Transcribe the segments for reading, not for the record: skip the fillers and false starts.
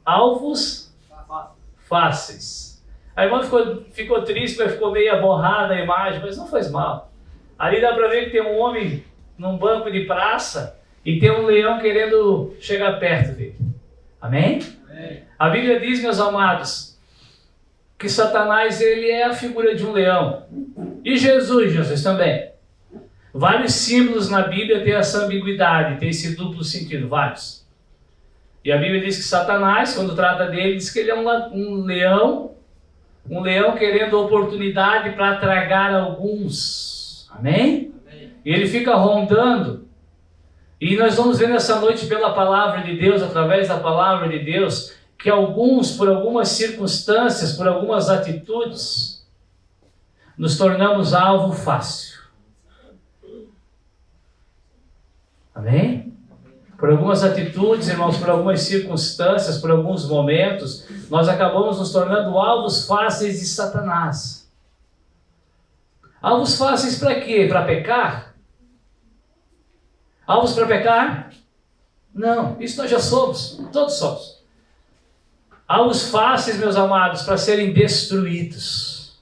alvos fáceis. A irmã ficou triste, mas ficou meio borrada a imagem, mas não faz mal. Ali dá para ver que tem um homem num banco de praça e tem um leão querendo chegar perto dele. Amém? Amém. A Bíblia diz, meus amados, que Satanás ele é a figura de um leão. E Jesus também. Vários símbolos na Bíblia têm essa ambiguidade, tem esse duplo sentido, vários. E a Bíblia diz que Satanás, quando trata dele, diz que ele é um leão querendo oportunidade para tragar alguns. Amém? Amém? E ele fica rondando. E nós vamos ver nessa noite pela palavra de Deus, através da palavra de Deus, que alguns, por algumas circunstâncias, por algumas atitudes, nos tornamos alvo fácil. Amém? Por algumas atitudes, irmãos, por algumas circunstâncias, por alguns momentos, nós acabamos nos tornando alvos fáceis de Satanás. Alvos fáceis para quê? Para pecar? Alvos para pecar? Não, isso nós já somos, todos somos. Alvos fáceis, meus amados, para serem destruídos.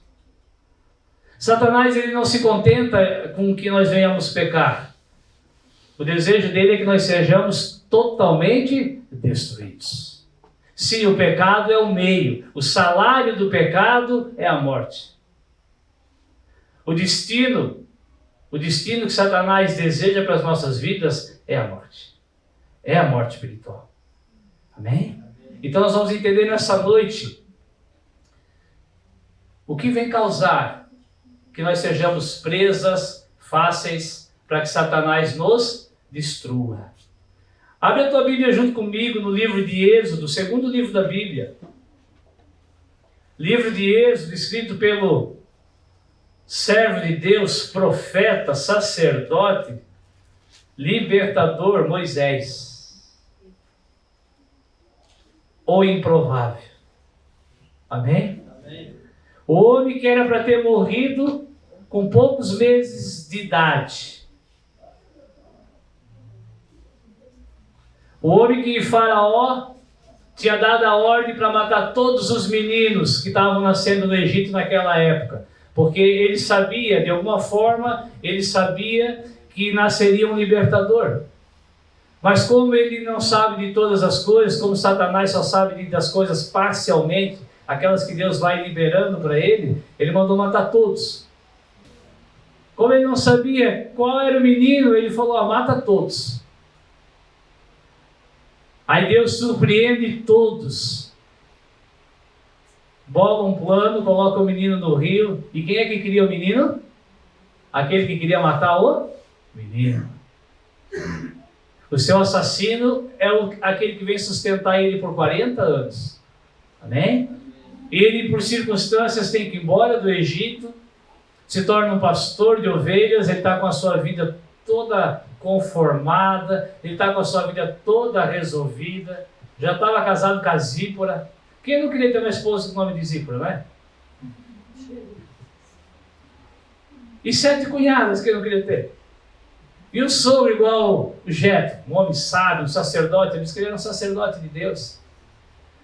Satanás ele não se contenta com que nós venhamos pecar. O desejo dele é que nós sejamos totalmente destruídos. Sim, o pecado é o meio. O salário do pecado é a morte. O destino que Satanás deseja para as nossas vidas é a morte. É a morte espiritual. Amém? Então nós vamos entender nessa noite o que vem causar que nós sejamos presas fáceis para que Satanás nos destrua. Abre a tua Bíblia junto comigo no livro de Êxodo, o segundo livro da Bíblia. Livro de Êxodo, escrito pelo servo de Deus, profeta, sacerdote, libertador Moisés. O improvável. Amém? Amém. O homem que era para ter morrido com poucos meses de idade. O homem que Faraó tinha dado a ordem para matar todos os meninos que estavam nascendo no Egito naquela época. Porque ele sabia, de alguma forma, ele sabia que nasceria um libertador. Mas como ele não sabe de todas as coisas, como Satanás só sabe das coisas parcialmente, aquelas que Deus vai liberando para ele, ele mandou matar todos. Como ele não sabia qual era o menino, ele falou, mata todos. Aí Deus surpreende todos. Bola um plano, coloca o menino no rio. E quem é que queria o menino? Aquele que queria matar o menino. O seu assassino é aquele que vem sustentar ele por 40 anos. Amém? Ele, por circunstâncias, tem que ir embora do Egito, se torna um pastor de ovelhas, ele está com a sua vida toda conformada, ele está com a sua vida toda resolvida, já estava casado com a Zípora. Quem não queria ter uma esposa com o nome de Zípora, não é? E 7 cunhadas, quem não queria ter? E o sogro igual o Jetro, um homem sábio, um sacerdote, eles queriam um sacerdote de Deus.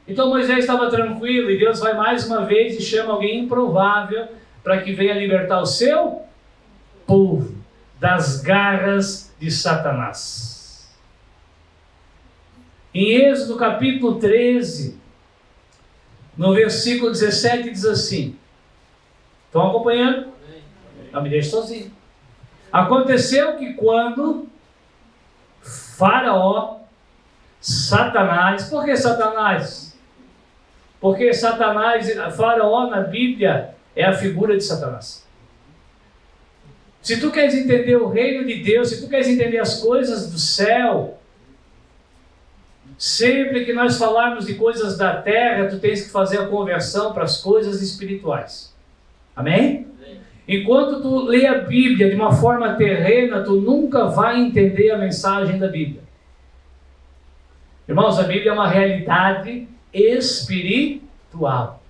Então Moisés estava tranquilo e Deus vai mais uma vez e chama alguém improvável para que venha libertar o seu povo das garras de Satanás. Em Êxodo capítulo 13, no versículo 17 diz assim, estão acompanhando? Não me deixe sozinho. Aconteceu que quando Faraó, Satanás, por que Satanás? Porque Satanás, Faraó na Bíblia é a figura de Satanás. Se tu queres entender o reino de Deus, se tu queres entender as coisas do céu, sempre que nós falarmos de coisas da terra, tu tens que fazer a conversão para as coisas espirituais. Amém? Enquanto tu lê a Bíblia de uma forma terrena, tu nunca vai entender a mensagem da Bíblia. Irmãos, a Bíblia é uma realidade espiritual.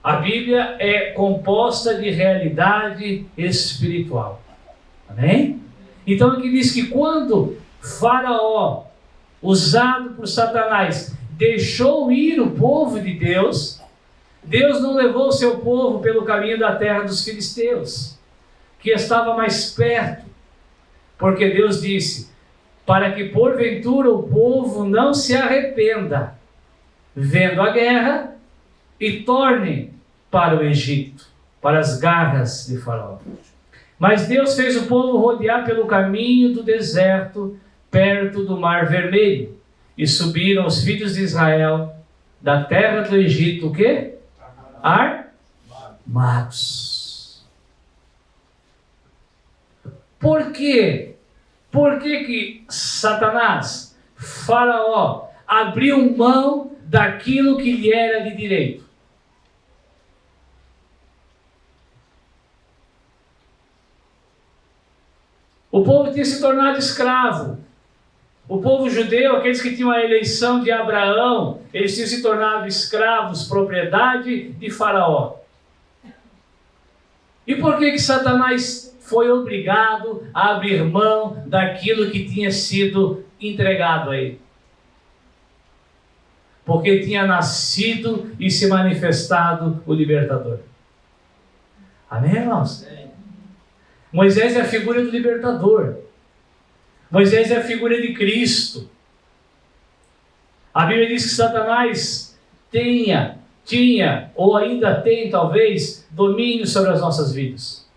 A Bíblia é composta de realidade espiritual. Amém? Então aqui diz que quando Faraó usado por Satanás, deixou ir o povo de Deus, Deus não levou o seu povo pelo caminho da terra dos filisteus, que estava mais perto, porque Deus disse, para que porventura o povo não se arrependa, vendo a guerra, e torne para o Egito, para as garras de Faraó. Mas Deus fez o povo rodear pelo caminho do deserto, perto do Mar Vermelho, e subiram os filhos de Israel da terra do Egito, o quê? Armados. Por quê? Por que Satanás, Faraó, abriu mão daquilo que lhe era de direito? O povo tinha se tornado escravo. O povo judeu, aqueles que tinham a eleição de Abraão, eles tinham se tornado escravos, propriedade de Faraó. E por que Satanás foi obrigado a abrir mão daquilo que tinha sido entregado a ele? Porque tinha nascido e se manifestado o libertador. Amém, irmãos? Moisés é a figura do libertador. Moisés é a figura de Cristo. A Bíblia diz que Satanás tinha, ou ainda tem talvez, domínio sobre as nossas vidas.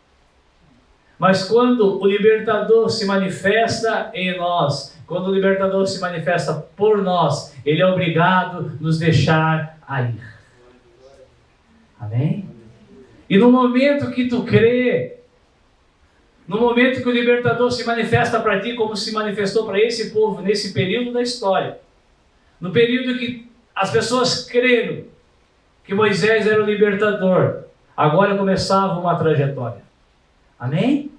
Mas quando o libertador se manifesta em nós, quando o libertador se manifesta por nós, ele é obrigado a nos deixar ir. Amém? E no momento que tu crê, no momento que o libertador se manifesta para ti, como se manifestou para esse povo nesse período da história, no período que as pessoas creram que Moisés era o libertador, agora começava uma trajetória. Amém?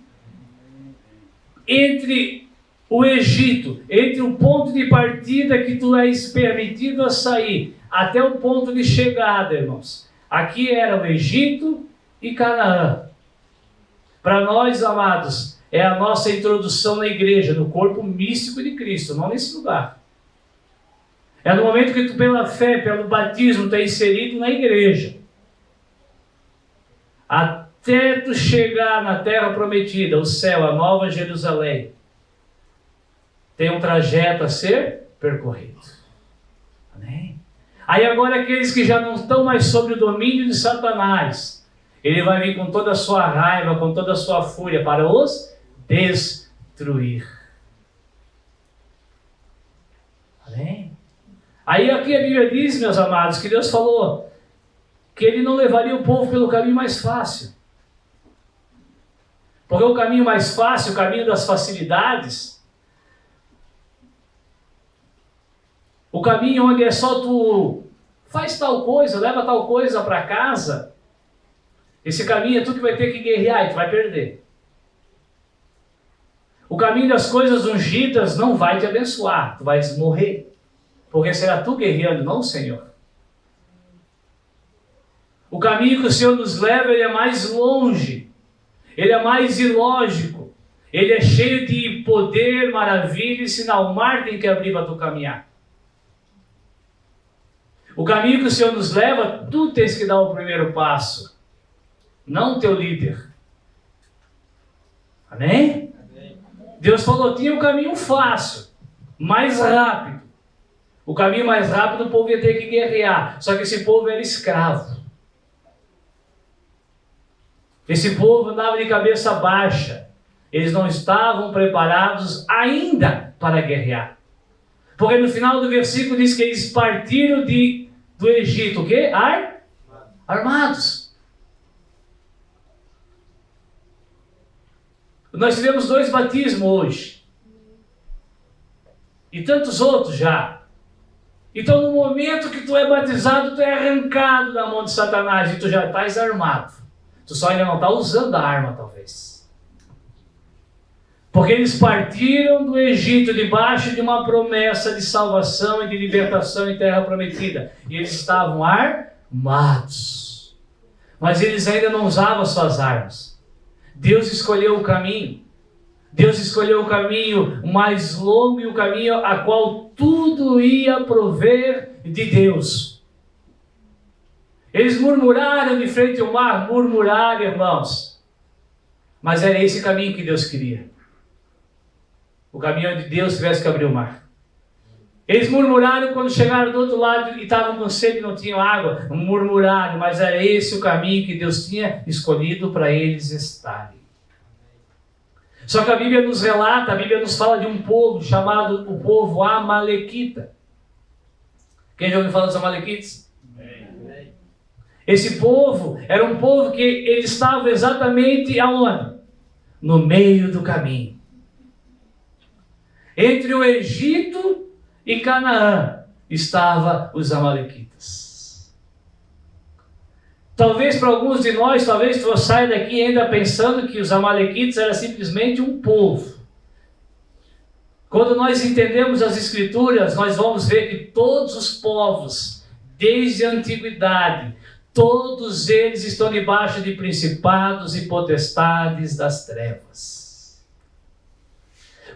Entre o Egito, entre o ponto de partida que tu és permitido a sair, até o ponto de chegada, irmãos. Aqui era o Egito e Canaã. Para nós, amados, é a nossa introdução na igreja, no corpo místico de Cristo, não nesse lugar. É no momento que tu, pela fé, pelo batismo, tu é inserido na igreja. Até tu chegar na terra prometida, o céu, a nova Jerusalém, tem um trajeto a ser percorrido. Amém? Aí agora aqueles que já não estão mais sob o domínio de Satanás, ele vai vir com toda a sua raiva, com toda a sua fúria para os destruir. Amém? Aí aqui a Bíblia diz, meus amados, que Deus falou que ele não levaria o povo pelo caminho mais fácil. Porque o caminho mais fácil, o caminho das facilidades, o caminho onde é só tu faz tal coisa, leva tal coisa para casa, esse caminho é tu que vai ter que guerrear e tu vai perder. O caminho das coisas ungidas não vai te abençoar, tu vais morrer. Porque será tu guerreando, não o Senhor. O caminho que o Senhor nos leva, ele é mais longe, ele é mais ilógico, ele é cheio de poder, maravilha e sinal. O mar tem que abrir para tu caminhar. O caminho que o Senhor nos leva, tu tens que dar o primeiro passo, não o teu líder. Amém? Amém. Deus falou, tinha um caminho fácil, mais rápido. O caminho mais rápido o povo ia ter que guerrear. Só que esse povo era escravo. Esse povo andava de cabeça baixa. Eles não estavam preparados ainda para guerrear. Porque no final do versículo diz que eles partiram do Egito. O quê? Armados. Nós tivemos 2 batismos hoje. E tantos outros já. Então no momento que tu é batizado, tu é arrancado da mão de Satanás e tu já estás armado. Tu só ainda não está usando a arma, talvez. Porque eles partiram do Egito debaixo de uma promessa de salvação e de libertação em terra prometida. E eles estavam armados. Mas eles ainda não usavam suas armas. Deus escolheu o caminho. Deus escolheu o caminho mais longo e o caminho a qual tu tudo ia prover de Deus. Eles murmuraram de frente ao mar, murmuraram, irmãos. Mas era esse caminho que Deus queria. O caminho onde Deus tivesse que abrir o mar. Eles murmuraram quando chegaram do outro lado e estavam com sede e não tinham água. Murmuraram, mas era esse o caminho que Deus tinha escolhido para eles estarem. Só que a Bíblia nos relata, a Bíblia nos fala de um povo chamado o povo Amalequita. Quem já ouviu falar dos Amalequitas? Esse povo era um povo que ele estava exatamente aonde? No meio do caminho. Entre o Egito e Canaã estavam os Amalequitas. Talvez para alguns de nós, talvez tu saia daqui ainda pensando que os Amalequitas era simplesmente um povo. Quando nós entendemos as Escrituras, nós vamos ver que todos os povos, desde a antiguidade, todos eles estão debaixo de principados e potestades das trevas.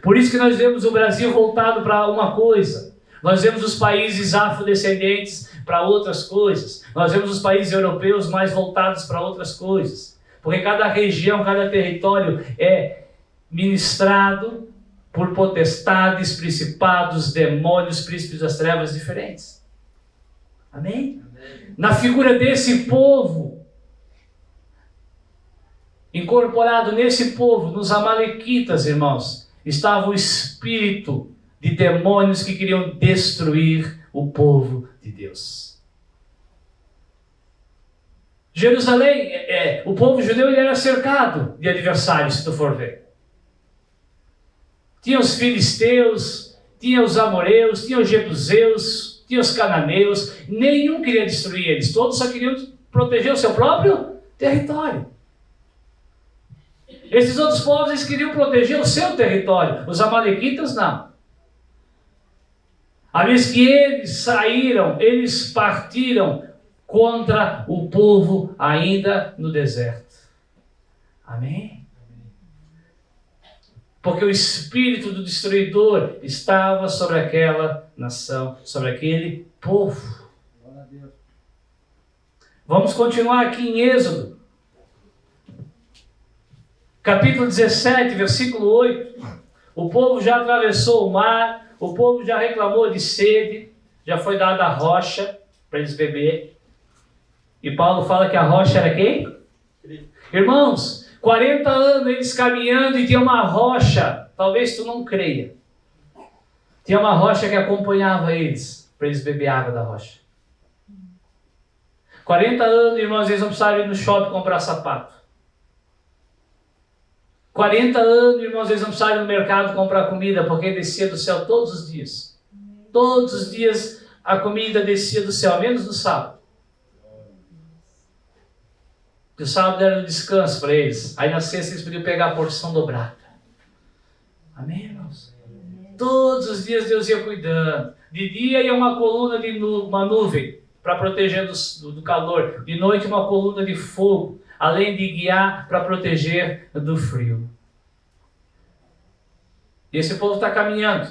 Por isso que nós vemos o Brasil voltado para uma coisa. Nós vemos os países afrodescendentes para outras coisas. Nós vemos os países europeus mais voltados para outras coisas. Porque cada região, cada território é ministrado por potestades, principados, demônios, príncipes das trevas diferentes. Amém? Na figura desse povo, incorporado nesse povo, nos Amalequitas, irmãos, estava o espírito de demônios que queriam destruir o povo de Deus. Jerusalém, o povo judeu ele era cercado de adversários, se tu for ver. Tinha os filisteus, tinha os amoreus, tinha os jebuseus, tinha os cananeus. Nenhum queria destruir eles, todos só queriam proteger o seu próprio território. Esses outros povos eles queriam proteger o seu território, os Amalequitas não. A vez que eles saíram, eles partiram contra o povo ainda no deserto. Amém? Porque o espírito do destruidor estava sobre aquela nação, sobre aquele povo. Vamos continuar aqui em Êxodo. Capítulo 17, versículo 8. O povo já atravessou o mar, o povo já reclamou de sede, já foi dada a rocha para eles beber. E Paulo fala que a rocha era quem? Irmãos, 40 anos eles caminhando e tinha uma rocha, talvez tu não creia. Tinha uma rocha que acompanhava eles, para eles beber água da rocha. 40 anos, irmãos, eles não precisavam ir no shopping comprar sapato. 40 anos, irmãos, eles não precisavam ir no mercado comprar comida, porque descia do céu todos os dias. Todos os dias a comida descia do céu, menos no sábado. Porque o sábado era um descanso para eles. Aí na sexta eles podiam pegar a porção dobrada. Amém, irmãos? Todos os dias Deus ia cuidando. De dia ia uma coluna de uma nuvem para proteger do calor. De noite uma coluna de fogo, além de guiar para proteger do frio. E esse povo está caminhando.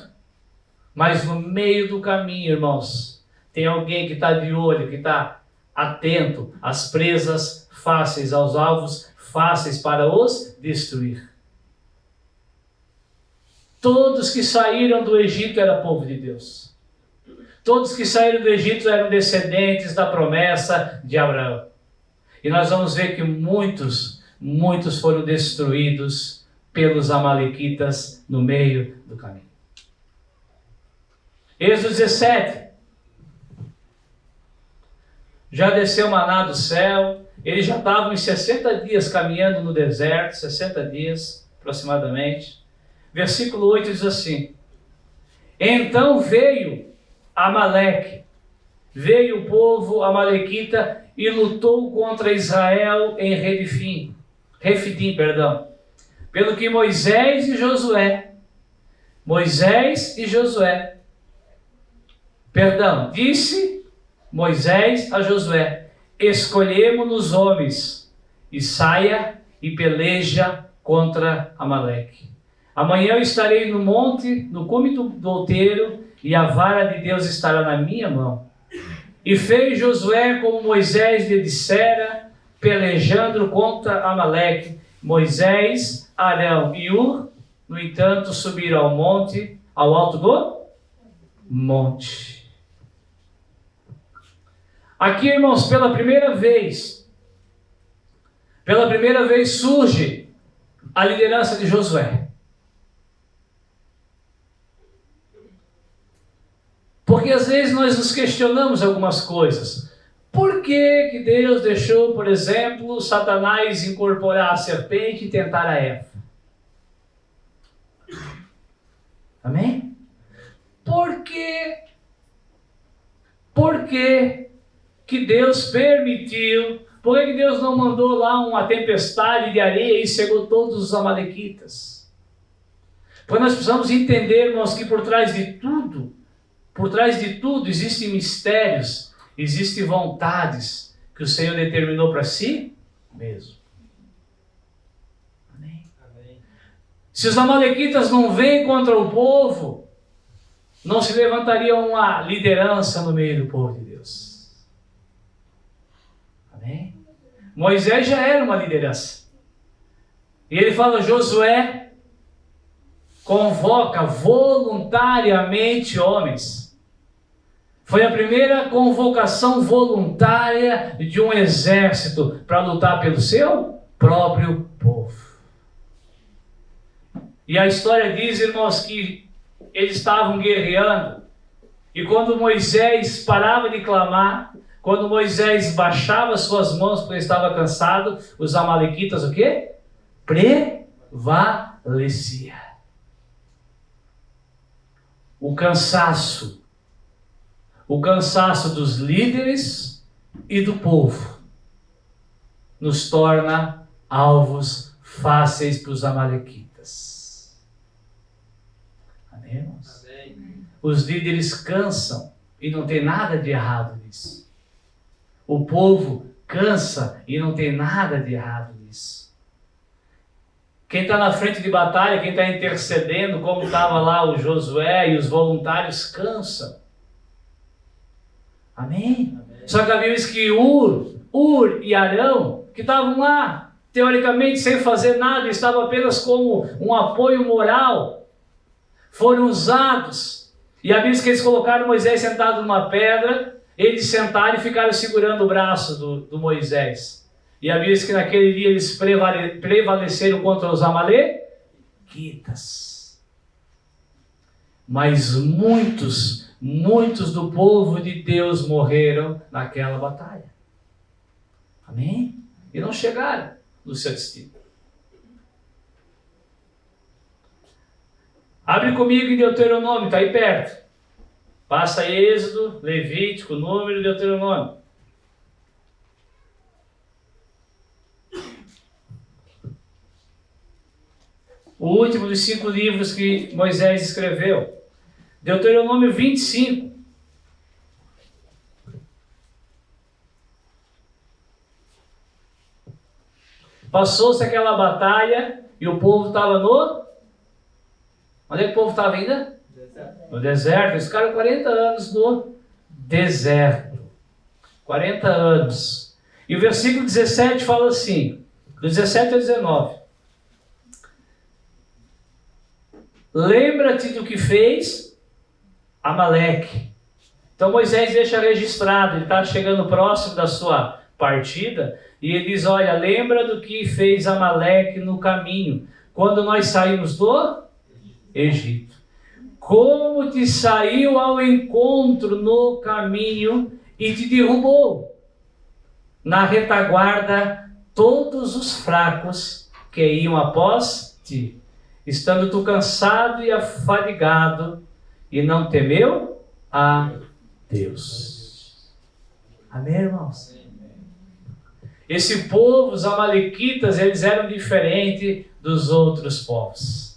Mas no meio do caminho, irmãos, tem alguém que está de olho, que está atento às presas fáceis, aos alvos fáceis para os destruir. Todos que saíram do Egito eram povo de Deus. Todos que saíram do Egito eram descendentes da promessa de Abraão. E nós vamos ver que muitos foram destruídos pelos Amalequitas no meio do caminho. Êxodo 17. Já desceu maná do céu. Eles já estavam em 60 dias caminhando no deserto, 60 dias aproximadamente. Versículo 8 diz assim: então veio Amaleque, veio o povo amalequita e lutou contra Israel em Refidim, pelo que Moisés e Josué, disse Moisés a Josué: escolhemos-nos homens, e saia e peleja contra Amaleque. Amanhã eu estarei no monte, no cume do outeiro, e a vara de Deus estará na minha mão. E fez Josué como Moisés lhe dissera, pelejando contra Amaleque. Moisés, Arão e Hur, no entanto, subiram ao monte, ao alto do monte. Aqui, irmãos, pela primeira vez surge a liderança de Josué. Porque às vezes nós nos questionamos algumas coisas. Por que Deus deixou, por exemplo, Satanás incorporar a serpente e tentar a Eva? Amém? Por que Deus permitiu? Por que Deus não mandou lá uma tempestade de areia e cegou todos os amalequitas? Porque nós precisamos entender, irmãos, que por trás de tudo existem mistérios, existem vontades que o Senhor determinou para si mesmo. Amém? Amém. Se os amalequitas não vêm contra o povo, não se levantaria uma liderança no meio do povo de Deus. Amém? Moisés já era uma liderança. E ele fala, Josué convoca voluntariamente homens. Foi a primeira convocação voluntária de um exército para lutar pelo seu próprio povo. E a história diz, irmãos, que eles estavam guerreando. E quando Moisés parava de clamar, quando Moisés baixava suas mãos porque estava cansado, os amalequitas o quê? Prevalecia. O cansaço dos líderes e do povo nos torna alvos fáceis para os amalequitas. Amém, irmãos? Amém. Os líderes cansam e não tem nada de errado nisso. O povo cansa e não tem nada de errado nisso. Quem está na frente de batalha, quem está intercedendo, como estava lá o Josué e os voluntários, cansam. Amém? Amém. Só que a Bíblia diz que Hur e Arão, que estavam lá, teoricamente sem fazer nada, estavam apenas como um apoio moral, foram usados. E a Bíblia diz que eles colocaram Moisés sentado numa pedra, eles sentaram e ficaram segurando o braço do Moisés. E a Bíblia diz que naquele dia eles prevaleceram contra os amalequitas. Mas muitos do povo de Deus morreram naquela batalha. Amém? E não chegaram no seu destino. Abre comigo em Deuteronômio, está aí perto. Passa Êxodo, Levítico, Número, Deuteronômio. O último dos 5 livros que Moisés escreveu. Deuteronômio 25. Passou-se aquela batalha e o povo estava no... Onde é que o povo estava ainda? No deserto. Eles ficaram 40 anos no deserto. 40 anos. E o versículo 17 fala assim, do 17 ao 19. Lembra-te do que fez Amaleque. Então Moisés deixa registrado, ele está chegando próximo da sua partida, e ele diz, olha, lembra do que fez Amaleque no caminho, quando nós saímos do Egito. Como te saiu ao encontro no caminho e te derrubou. Na retaguarda, todos os fracos que iam após ti, estando tu cansado e afadigado, e não temeu a Deus. Amém, irmãos? Esse povo, os amalequitas, eles eram diferentes dos outros povos.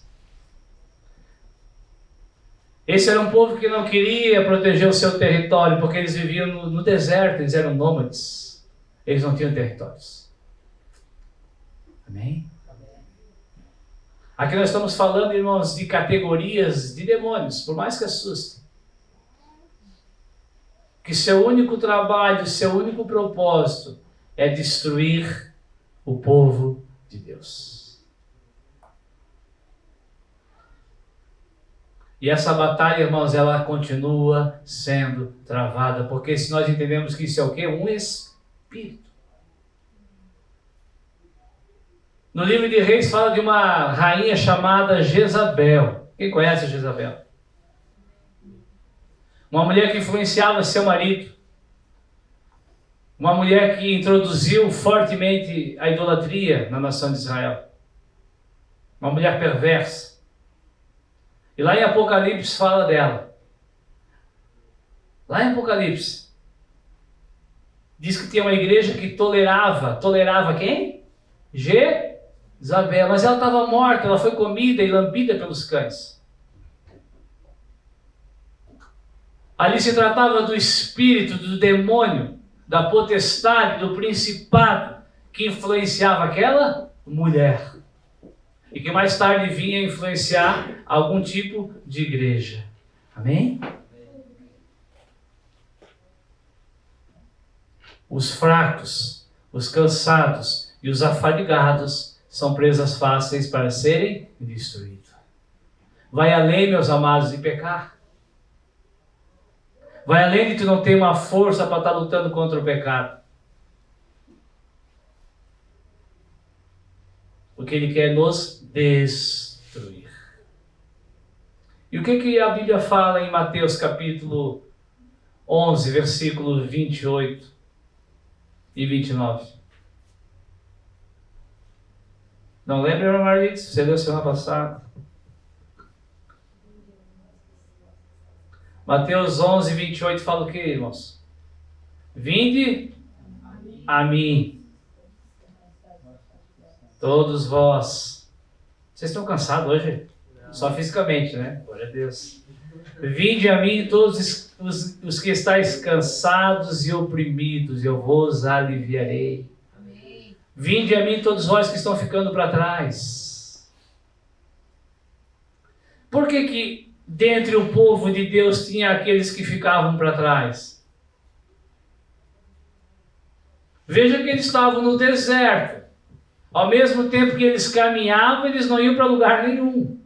Esse era um povo que não queria proteger o seu território, porque eles viviam no deserto, eles eram nômades. Eles não tinham territórios. Amém? Aqui nós estamos falando, irmãos, de categorias de demônios, por mais que assustem. que seu único trabalho, seu único propósito é destruir o povo de Deus. E essa batalha, irmãos, ela continua sendo travada, porque se nós entendemos que isso é o quê? Um espírito. No livro de Reis fala de uma rainha chamada Jezabel. Quem conhece Jezabel? Uma mulher que influenciava seu marido. Uma mulher que introduziu fortemente a idolatria na nação de Israel. Uma mulher perversa. E lá em Apocalipse fala dela. Lá em Apocalipse diz que tinha uma igreja que tolerava quem? Jezabel. Mas ela estava morta, ela foi comida e lambida pelos cães. Ali se tratava do espírito, do demônio, da potestade, do principado que influenciava aquela mulher. E que mais tarde vinha influenciar algum tipo de igreja. Amém? Os fracos, os cansados e os afadigados são presas fáceis para serem destruídos. Vai além, meus amados, de pecar. Vai além de tu não ter uma força para estar lutando contra o pecado. Porque ele quer nos destruir. E o que a Bíblia fala em Mateus capítulo 11, versículo 28 e 29? Não lembra, irmã Marlitz? Você leu semana passada. Mateus 11, 28 fala o que, irmãos? Vinde a mim, todos vós. Vocês estão cansados hoje? Só fisicamente, né? Glória a Deus. Vinde a mim todos os que estáis cansados e oprimidos, eu vos aliviarei. Amém. Vinde a mim todos vós que estão ficando para trás. Por que dentre o povo de Deus tinha aqueles que ficavam para trás? Veja que eles estavam no deserto. Ao mesmo tempo que eles caminhavam, eles não iam para lugar nenhum.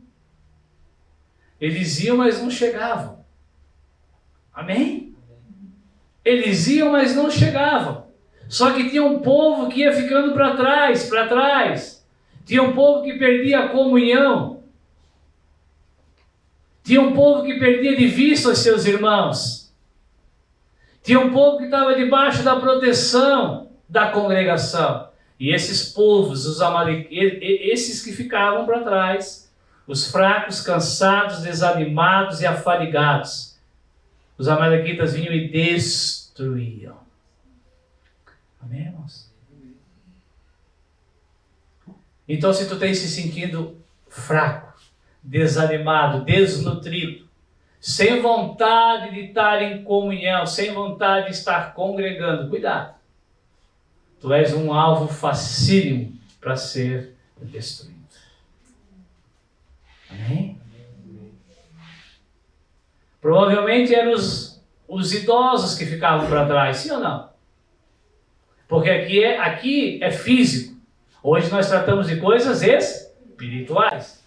Eles iam, mas não chegavam. Amém? Eles iam, mas não chegavam. Só que tinha um povo que ia ficando para trás, para trás. Tinha um povo que perdia a comunhão. Tinha um povo que perdia de vista os seus irmãos. Tinha um povo que estava debaixo da proteção da congregação. E esses povos, esses que ficavam para trás, os fracos, cansados, desanimados e afadigados, os amalequitas vinham e destruíam. Amém, irmãos? Então, se tu tens se sentindo fraco, desanimado, desnutrido, sem vontade de estar em comunhão, sem vontade de estar congregando, cuidado. Tu és um alvo facílimo para ser destruído. Amém? Provavelmente eram os idosos que ficavam para trás, sim ou não? Porque aqui é físico. Hoje nós tratamos de coisas espirituais.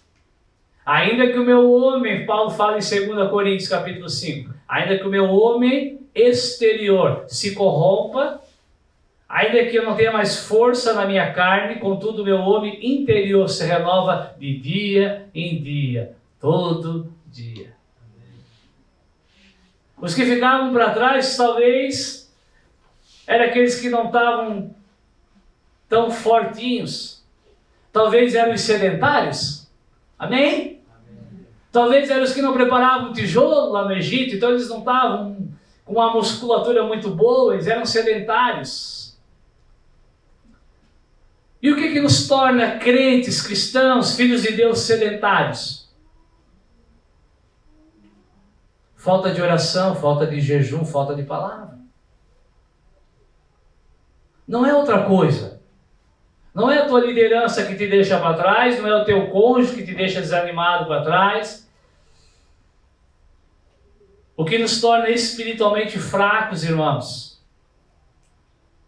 Ainda que o meu homem, Paulo fala em 2 Coríntios capítulo 5, ainda que o meu homem exterior se corrompa, ainda que eu não tenha mais força na minha carne, contudo o meu homem interior se renova de dia em dia, todo dia. Os que ficavam para trás, talvez, eram aqueles que não estavam tão fortinhos. Talvez eram os sedentários. Amém? Talvez eram os que não preparavam tijolo lá no Egito, então eles não estavam com uma musculatura muito boa, eles eram sedentários. E o que nos torna crentes, cristãos, filhos de Deus sedentários? Falta de oração, falta de jejum, falta de palavra. Não é outra coisa. Não é a tua liderança que te deixa para trás, não é o teu cônjuge que te deixa desanimado para trás. O que nos torna espiritualmente fracos, irmãos,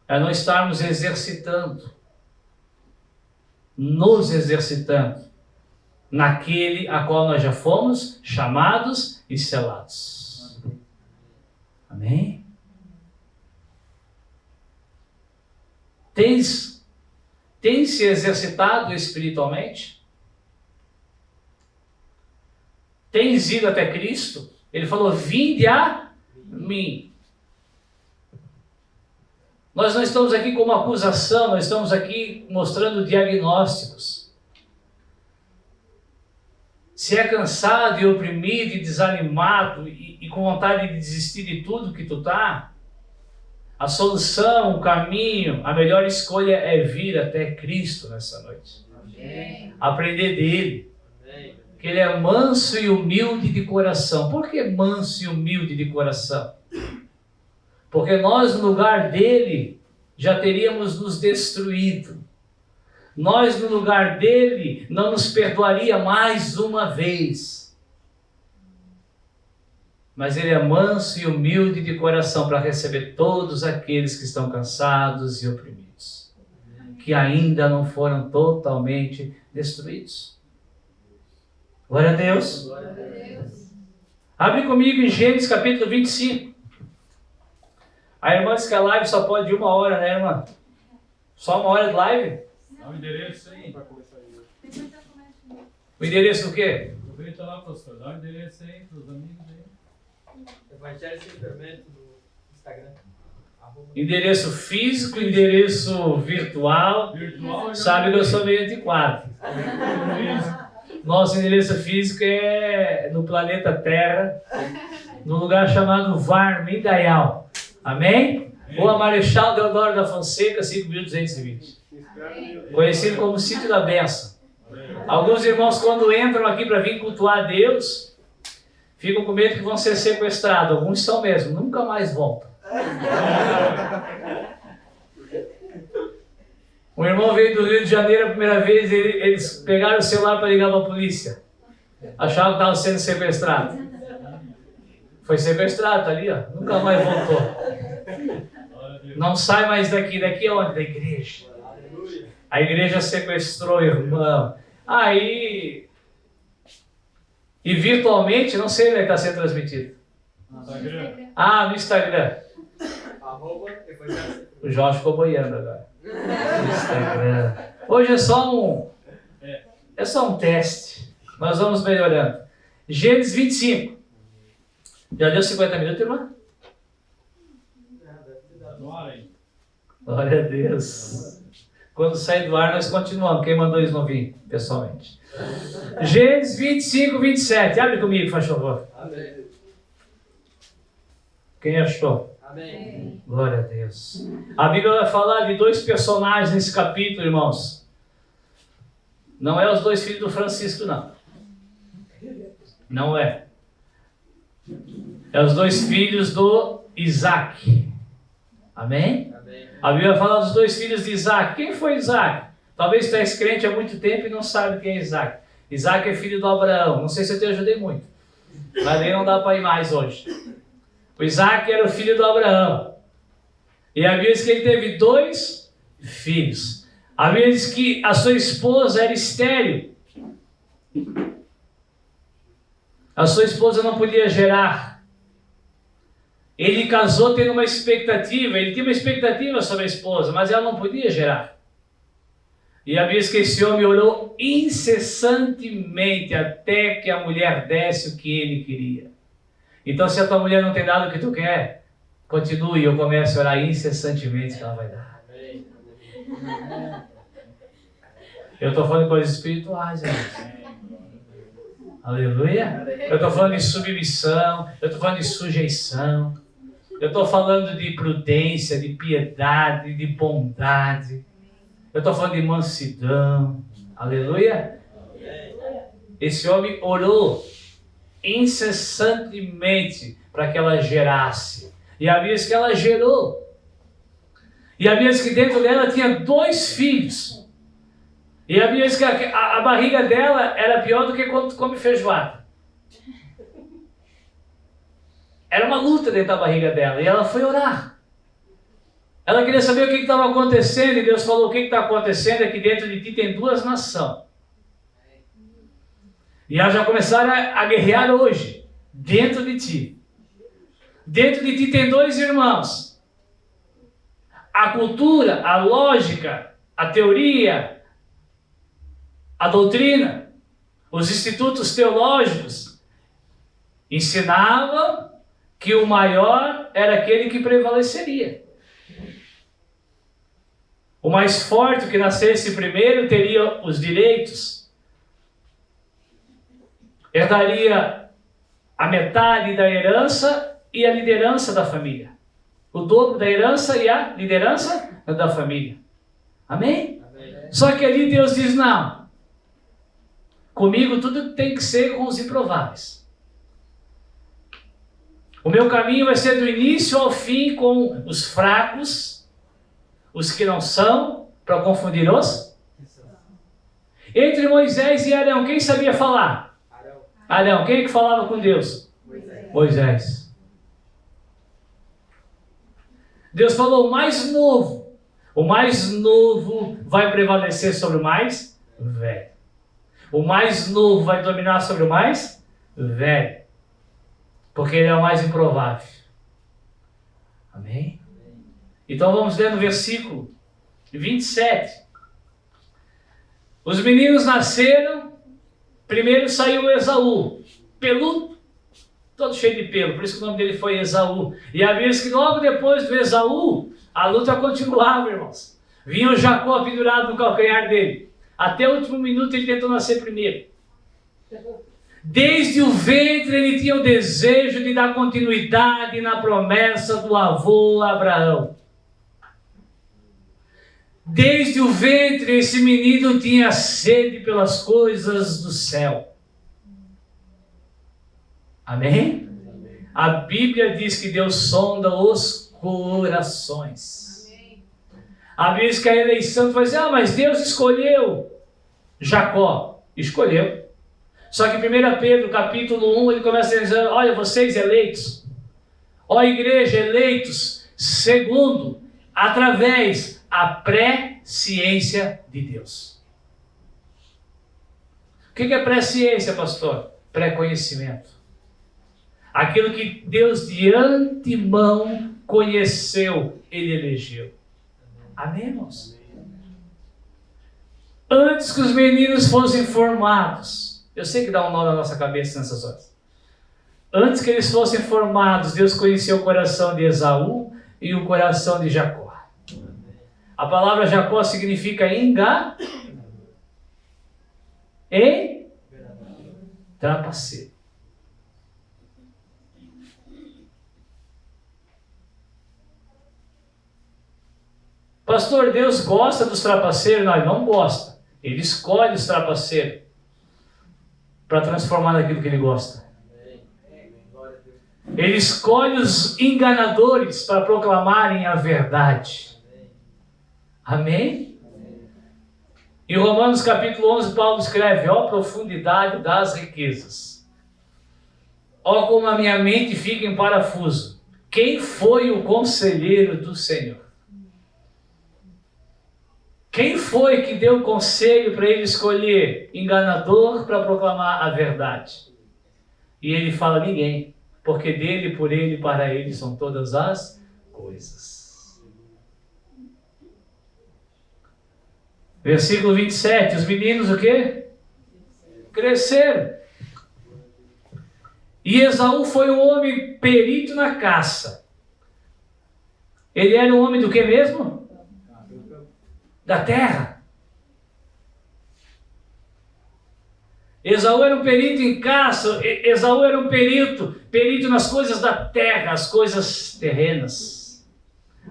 é não estarmos exercitando, nos exercitando naquele a qual nós já fomos chamados e selados. Amém? Tens se exercitado espiritualmente? Tens ido até Cristo? Ele falou, vinde a mim. Nós não estamos aqui como acusação, nós estamos aqui mostrando diagnósticos. Se é cansado e oprimido e desanimado e com vontade de desistir de tudo que tu tá, a solução, o caminho, a melhor escolha é vir até Cristo nessa noite. Amém. Aprender dele. Amém. Que ele é manso e humilde de coração. Por que manso e humilde de coração? Porque nós, no lugar dele, já teríamos nos destruído. Nós, no lugar dele, não nos perdoaria mais uma vez. Mas ele é manso e humilde de coração para receber todos aqueles que estão cansados e oprimidos, que ainda não foram totalmente destruídos. Glória a Deus. Glória a Deus. Abre comigo em Gênesis capítulo 25. A irmã disse que a live só pode de 1 hora, né, irmã? Só 1 hora de live? Dá o endereço aí para começar aí. O endereço do quê? Aproveita lá, pastor. Dá o endereço aí para os amigos aí. Evangelho Sem Fermento no Instagram. Endereço físico, endereço virtual. Sabe que eu sou meio antiquado. Nosso endereço físico é no planeta Terra, num lugar chamado Varmindaial. Amém? Rua Marechal Deodoro da Fonseca, 5.220. Conhecido como Sítio da Benção. Alguns irmãos, quando entram aqui para vir cultuar a Deus, ficam com medo que vão ser sequestrados. Alguns são mesmo, nunca mais voltam. Um irmão veio do Rio de Janeiro a primeira vez, eles pegaram o celular para ligar para a polícia. Achavam que estavam sendo sequestrados. Foi sequestrado, tá ali, ó. Nunca mais voltou. Não sai mais daqui. Daqui aonde? Da igreja. A igreja sequestrou o irmão. Aí... E virtualmente, não sei onde está sendo transmitido. Ah, no Instagram. O Jorge ficou boiando agora. No Instagram. Hoje é só um teste. Nós vamos melhorando. Gênesis 25. Já deu 50 minutos, irmã? Glória a Deus. Quando sair do ar, nós continuamos. Quem mandou isso não vir, pessoalmente. Gênesis 25, 27. Abre comigo, faz favor. Amém. Quem achou? Amém. Glória a Deus. A Bíblia vai falar de 2 personagens nesse capítulo, irmãos. Não é os 2 filhos do Francisco, não. Não é. É os 2 filhos do Isaac. Amém? Amém. A Bíblia vai falar dos 2 filhos de Isaac. Quem foi Isaac? Talvez tu és crente há muito tempo e não sabe quem é Isaac. Isaac é filho do Abraão. Não sei se eu te ajudei muito. Mas aí não dá para ir mais hoje. O Isaac era o filho do Abraão. E a Bíblia diz que ele teve 2 filhos. A Bíblia diz que a sua esposa era estéril. A sua esposa não podia gerar. Ele casou tendo uma expectativa. Ele tinha uma expectativa sobre a esposa, mas ela não podia gerar. E a Bíblia diz que esse homem orou incessantemente até que a mulher desse o que ele queria. Então, se a tua mulher não tem dado o que tu quer, continue e eu comece a orar incessantemente que ela vai dar. Amém. Eu estou falando de coisas espirituais, irmãos. Aleluia. Eu estou falando de submissão, eu estou falando de sujeição, eu estou falando de prudência, de piedade, de bondade. Eu estou falando de mansidão. Aleluia. Esse homem orou incessantemente para que ela gerasse. E a Bíblia diz que ela gerou. E a Bíblia diz que dentro dela tinha 2 filhos. E a Bíblia diz que a barriga dela era pior do que quando tu come feijoada. Era uma luta dentro da barriga dela. E ela foi orar. Ela queria saber o que estava acontecendo. E Deus falou: o que está acontecendo é que dentro de ti tem 2 nações. E elas já começaram a guerrear hoje. Dentro de ti. Dentro de ti tem 2 irmãos. A cultura, a lógica, a teoria, a doutrina, os institutos teológicos ensinavam que o maior era aquele que prevaleceria. O mais forte, que nascesse primeiro, teria os direitos, herdaria a metade da herança e a liderança da família. O dobro da herança e a liderança da família. Amém? Amém? Só que ali Deus diz: não. Comigo tudo tem que ser com os improváveis. O meu caminho vai ser do início ao fim com os fracos, os que não são, para confundir os. Entre Moisés e Arão, quem sabia falar? Arão. Quem é que falava com Deus? Moisés. Deus falou: o mais novo. O mais novo vai prevalecer sobre o mais velho. O mais novo vai dominar sobre o mais velho. Porque ele é o mais improvável. Amém? Então vamos ler no versículo 27. Os meninos nasceram. Primeiro saiu Esaú. Peludo. Todo cheio de pelo. Por isso que o nome dele foi Esaú. E a Bíblia diz que logo depois do Esaú, a luta continuava, irmãos. Vinha o Jacó pendurado no calcanhar dele. Até o último minuto ele tentou nascer primeiro. Desde o ventre ele tinha o desejo de dar continuidade na promessa do avô Abraão. Desde o ventre esse menino tinha sede pelas coisas do céu. Amém? A Bíblia diz que Deus sonda os corações. A Bíblia diz que a eleição, tu vai dizer: mas Deus escolheu Jacó. Escolheu. Só que 1 Pedro, capítulo 1, ele começa a dizer: olha, vocês eleitos, ó igreja, eleitos, segundo, através a presciência de Deus. O que é presciência, pastor? Pré-conhecimento. Aquilo que Deus de antemão conheceu, ele elegeu. Amém, irmãos? Antes que os meninos fossem formados, eu sei que dá um nó na nossa cabeça nessas horas. Antes que eles fossem formados, Deus conheceu o coração de Esaú e o coração de Jacó. A palavra Jacó significa trapaceiro. Pastor, Deus gosta dos trapaceiros? Não, ele não gosta. Ele escolhe os trapaceiros para transformar naquilo que ele gosta. Ele escolhe os enganadores para proclamarem a verdade. Amém? Em Romanos capítulo 11, Paulo escreve: ó profundidade das riquezas, ó como a minha mente fica em parafuso. Quem foi o conselheiro do Senhor? Quem foi que deu conselho para ele escolher enganador para proclamar a verdade? E ele fala: ninguém, porque dele, por ele, para ele são todas as coisas. Versículo 27, os meninos o quê? Cresceram. E Esaú foi um homem perito na caça. Ele era um homem do que mesmo? Da terra. Esaú era um perito em caça. Esaú era um perito nas coisas da terra, as coisas terrenas.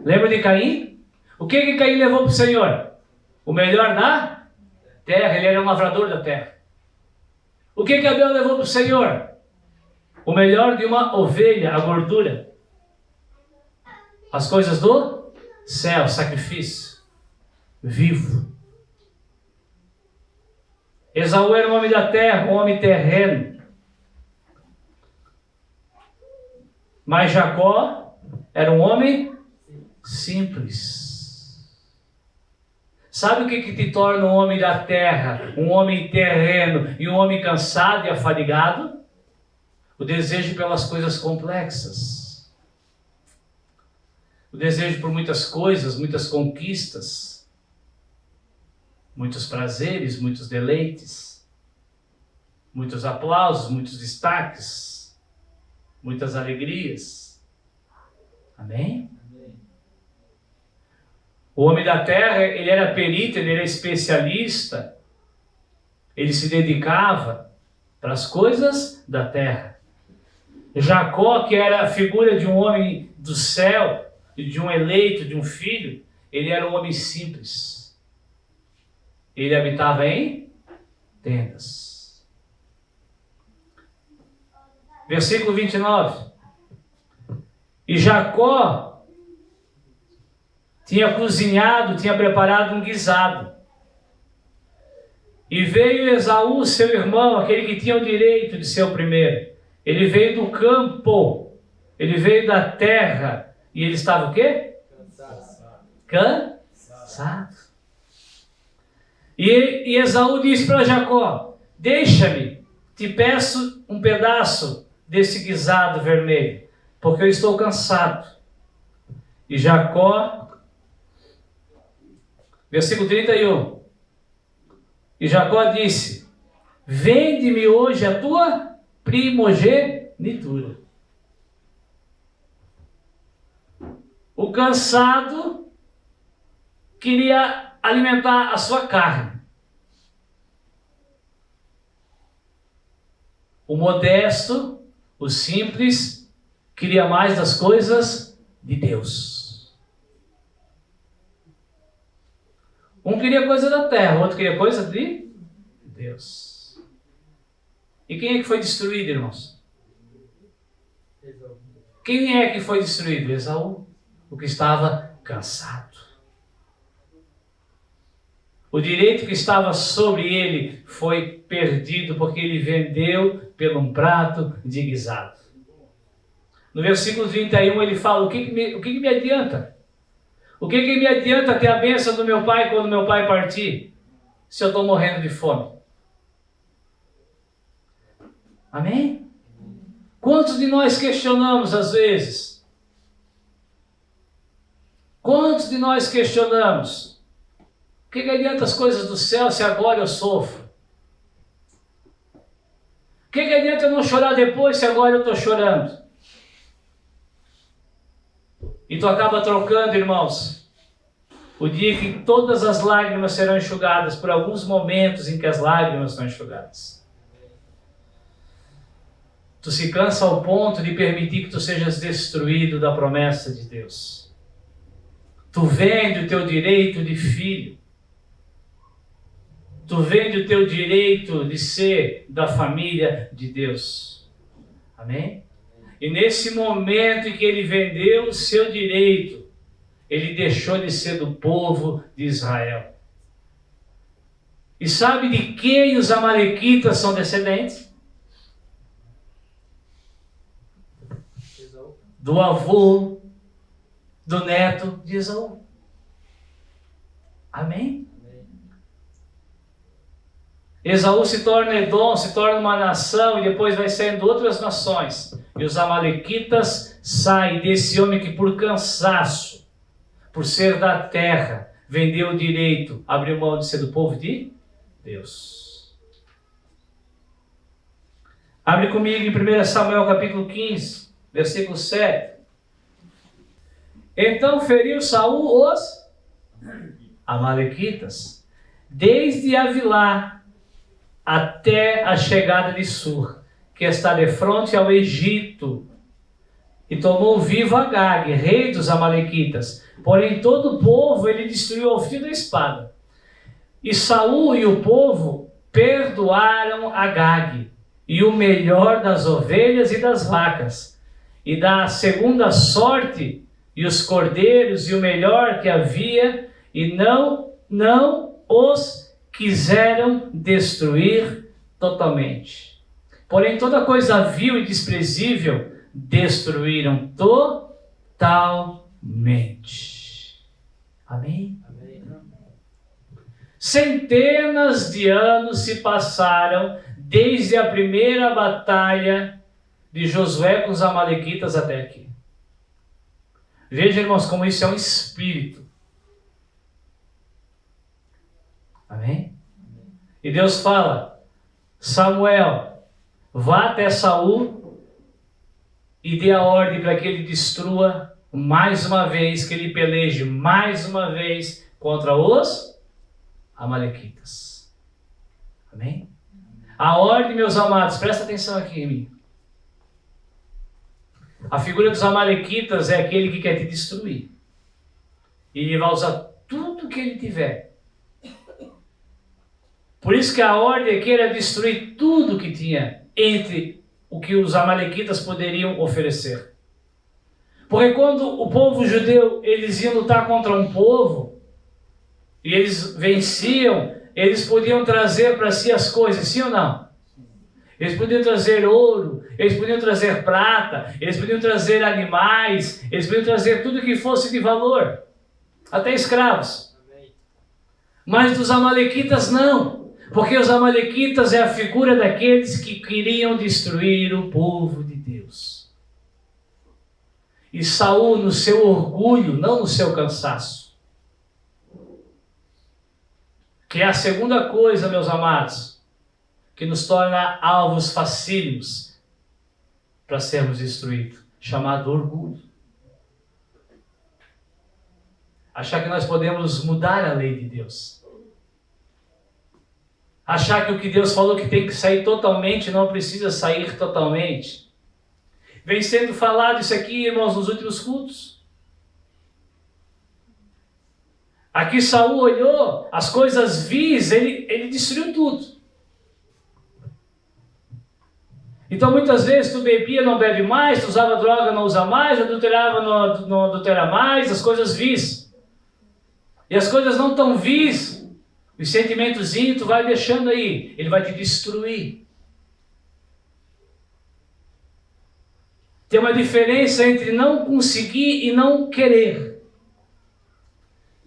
Lembra de Caim? O que Caim levou para o Senhor? O melhor da terra. Ele era um lavrador da terra. O que Abel levou para o Senhor? O melhor de uma ovelha, a gordura. As coisas do céu, sacrifício vivo. Esaú era um homem da terra, um homem terreno. Mas Jacó era um homem simples. Sabe o que te torna um homem da terra, um homem terreno e um homem cansado e afadigado? O desejo pelas coisas complexas. O desejo por muitas coisas, muitas conquistas, muitos prazeres, muitos deleites, muitos aplausos, muitos destaques, muitas alegrias. Amém? O homem da terra, ele era perito, ele era especialista, ele se dedicava para as coisas da terra. Jacó, que era a figura de um homem do céu, de um eleito, de um filho, ele era um homem simples. Ele habitava em tendas. Versículo 29. E Jacó tinha cozinhado, tinha preparado um guisado. E veio Esaú, seu irmão, aquele que tinha o direito de ser o primeiro. Ele veio do campo, ele veio da terra, e ele estava o quê? Cansado. E Esaú disse para Jacó: deixa-me, te peço um pedaço desse guisado vermelho, porque eu estou cansado. E Jacó, versículo 31, e Jacó disse: vende-me hoje a tua primogenitura. O cansado queria alimentar a sua carne. O modesto, o simples, queria mais das coisas de Deus. Um queria coisa da terra, o outro queria coisa de Deus. E quem é que foi destruído, irmãos? Quem é que foi destruído? Esaú, o que estava cansado. O direito que estava sobre ele foi perdido porque ele vendeu por um prato de guisado. No versículo 31 ele fala: o que me adianta? O que me adianta ter a bênção do meu pai quando meu pai partir, se eu estou morrendo de fome? Amém? Quantos de nós questionamos às vezes? Quantos de nós questionamos? O que adianta as coisas do céu se agora eu sofro? O que adianta eu não chorar depois se agora eu estou chorando? E tu acaba trocando, irmãos, o dia que todas as lágrimas serão enxugadas por alguns momentos em que as lágrimas são enxugadas. Tu se cansa ao ponto de permitir que tu sejas destruído da promessa de Deus. Tu vende o teu direito de filho. Tu vende o teu direito de ser da família de Deus. Amém? E nesse momento em que ele vendeu o seu direito, ele deixou de ser do povo de Israel. E sabe de quem os amalequitas são descendentes? Do avô, do neto de Esaú. Amém? Esaú se torna Edom, se torna uma nação e depois vai saindo outras nações. E os amalequitas saem desse homem que por cansaço, por ser da terra, vendeu o direito, abriu mão de ser do povo de Deus. Abre comigo em 1 Samuel capítulo 15, versículo 7. Então feriu Saul os amalequitas, desde Avilá até a chegada de Sur, que está de frente ao Egito, e tomou vivo Agag, rei dos amalequitas. Porém todo o povo ele destruiu ao fio da espada. E Saul e o povo perdoaram Agag, e o melhor das ovelhas e das vacas, e da segunda sorte, e os cordeiros, e o melhor que havia, e não os quiseram destruir totalmente. Porém toda coisa vil e desprezível destruíram totalmente. Amém? Centenas de anos se passaram desde a primeira batalha de Josué com os amalequitas até aqui. Veja, irmãos, como isso é um espírito. Amém? E Deus fala: Samuel, vá até Saul e dê a ordem para que ele destrua mais uma vez, que ele peleje mais uma vez contra os amalequitas. Amém? A ordem, meus amados, presta atenção aqui em mim. A figura dos amalequitas é aquele que quer te destruir. E ele vai usar tudo que ele tiver. Por isso que a ordem aqui era destruir tudo que tinha entre o que os amalequitas poderiam oferecer. Porque quando o povo judeu, eles iam lutar contra um povo, e eles venciam, eles podiam trazer para si as coisas, sim ou não? Eles podiam trazer ouro, eles podiam trazer prata, eles podiam trazer animais, eles podiam trazer tudo que fosse de valor, até escravos. Mas dos amalequitas não, porque os amalequitas é a figura daqueles que queriam destruir o povo de Deus. E Saul, no seu orgulho, não no seu cansaço, que é a segunda coisa, meus amados, que nos torna alvos facílimos para sermos destruídos, chamado orgulho. Achar que nós podemos mudar a lei de Deus. Achar que o que Deus falou que tem que sair totalmente, não precisa sair totalmente. Vem sendo falado isso aqui, irmãos, nos últimos cultos. Aqui Saul olhou as coisas vis, ele destruiu tudo. Então muitas vezes tu bebia, não bebe mais, tu usava droga, não usa mais, adulterava, não adultera mais, as coisas vis. E as coisas não tão vis, os sentimentozinhos tu vai deixando aí, ele vai te destruir. Tem uma diferença entre não conseguir e não querer.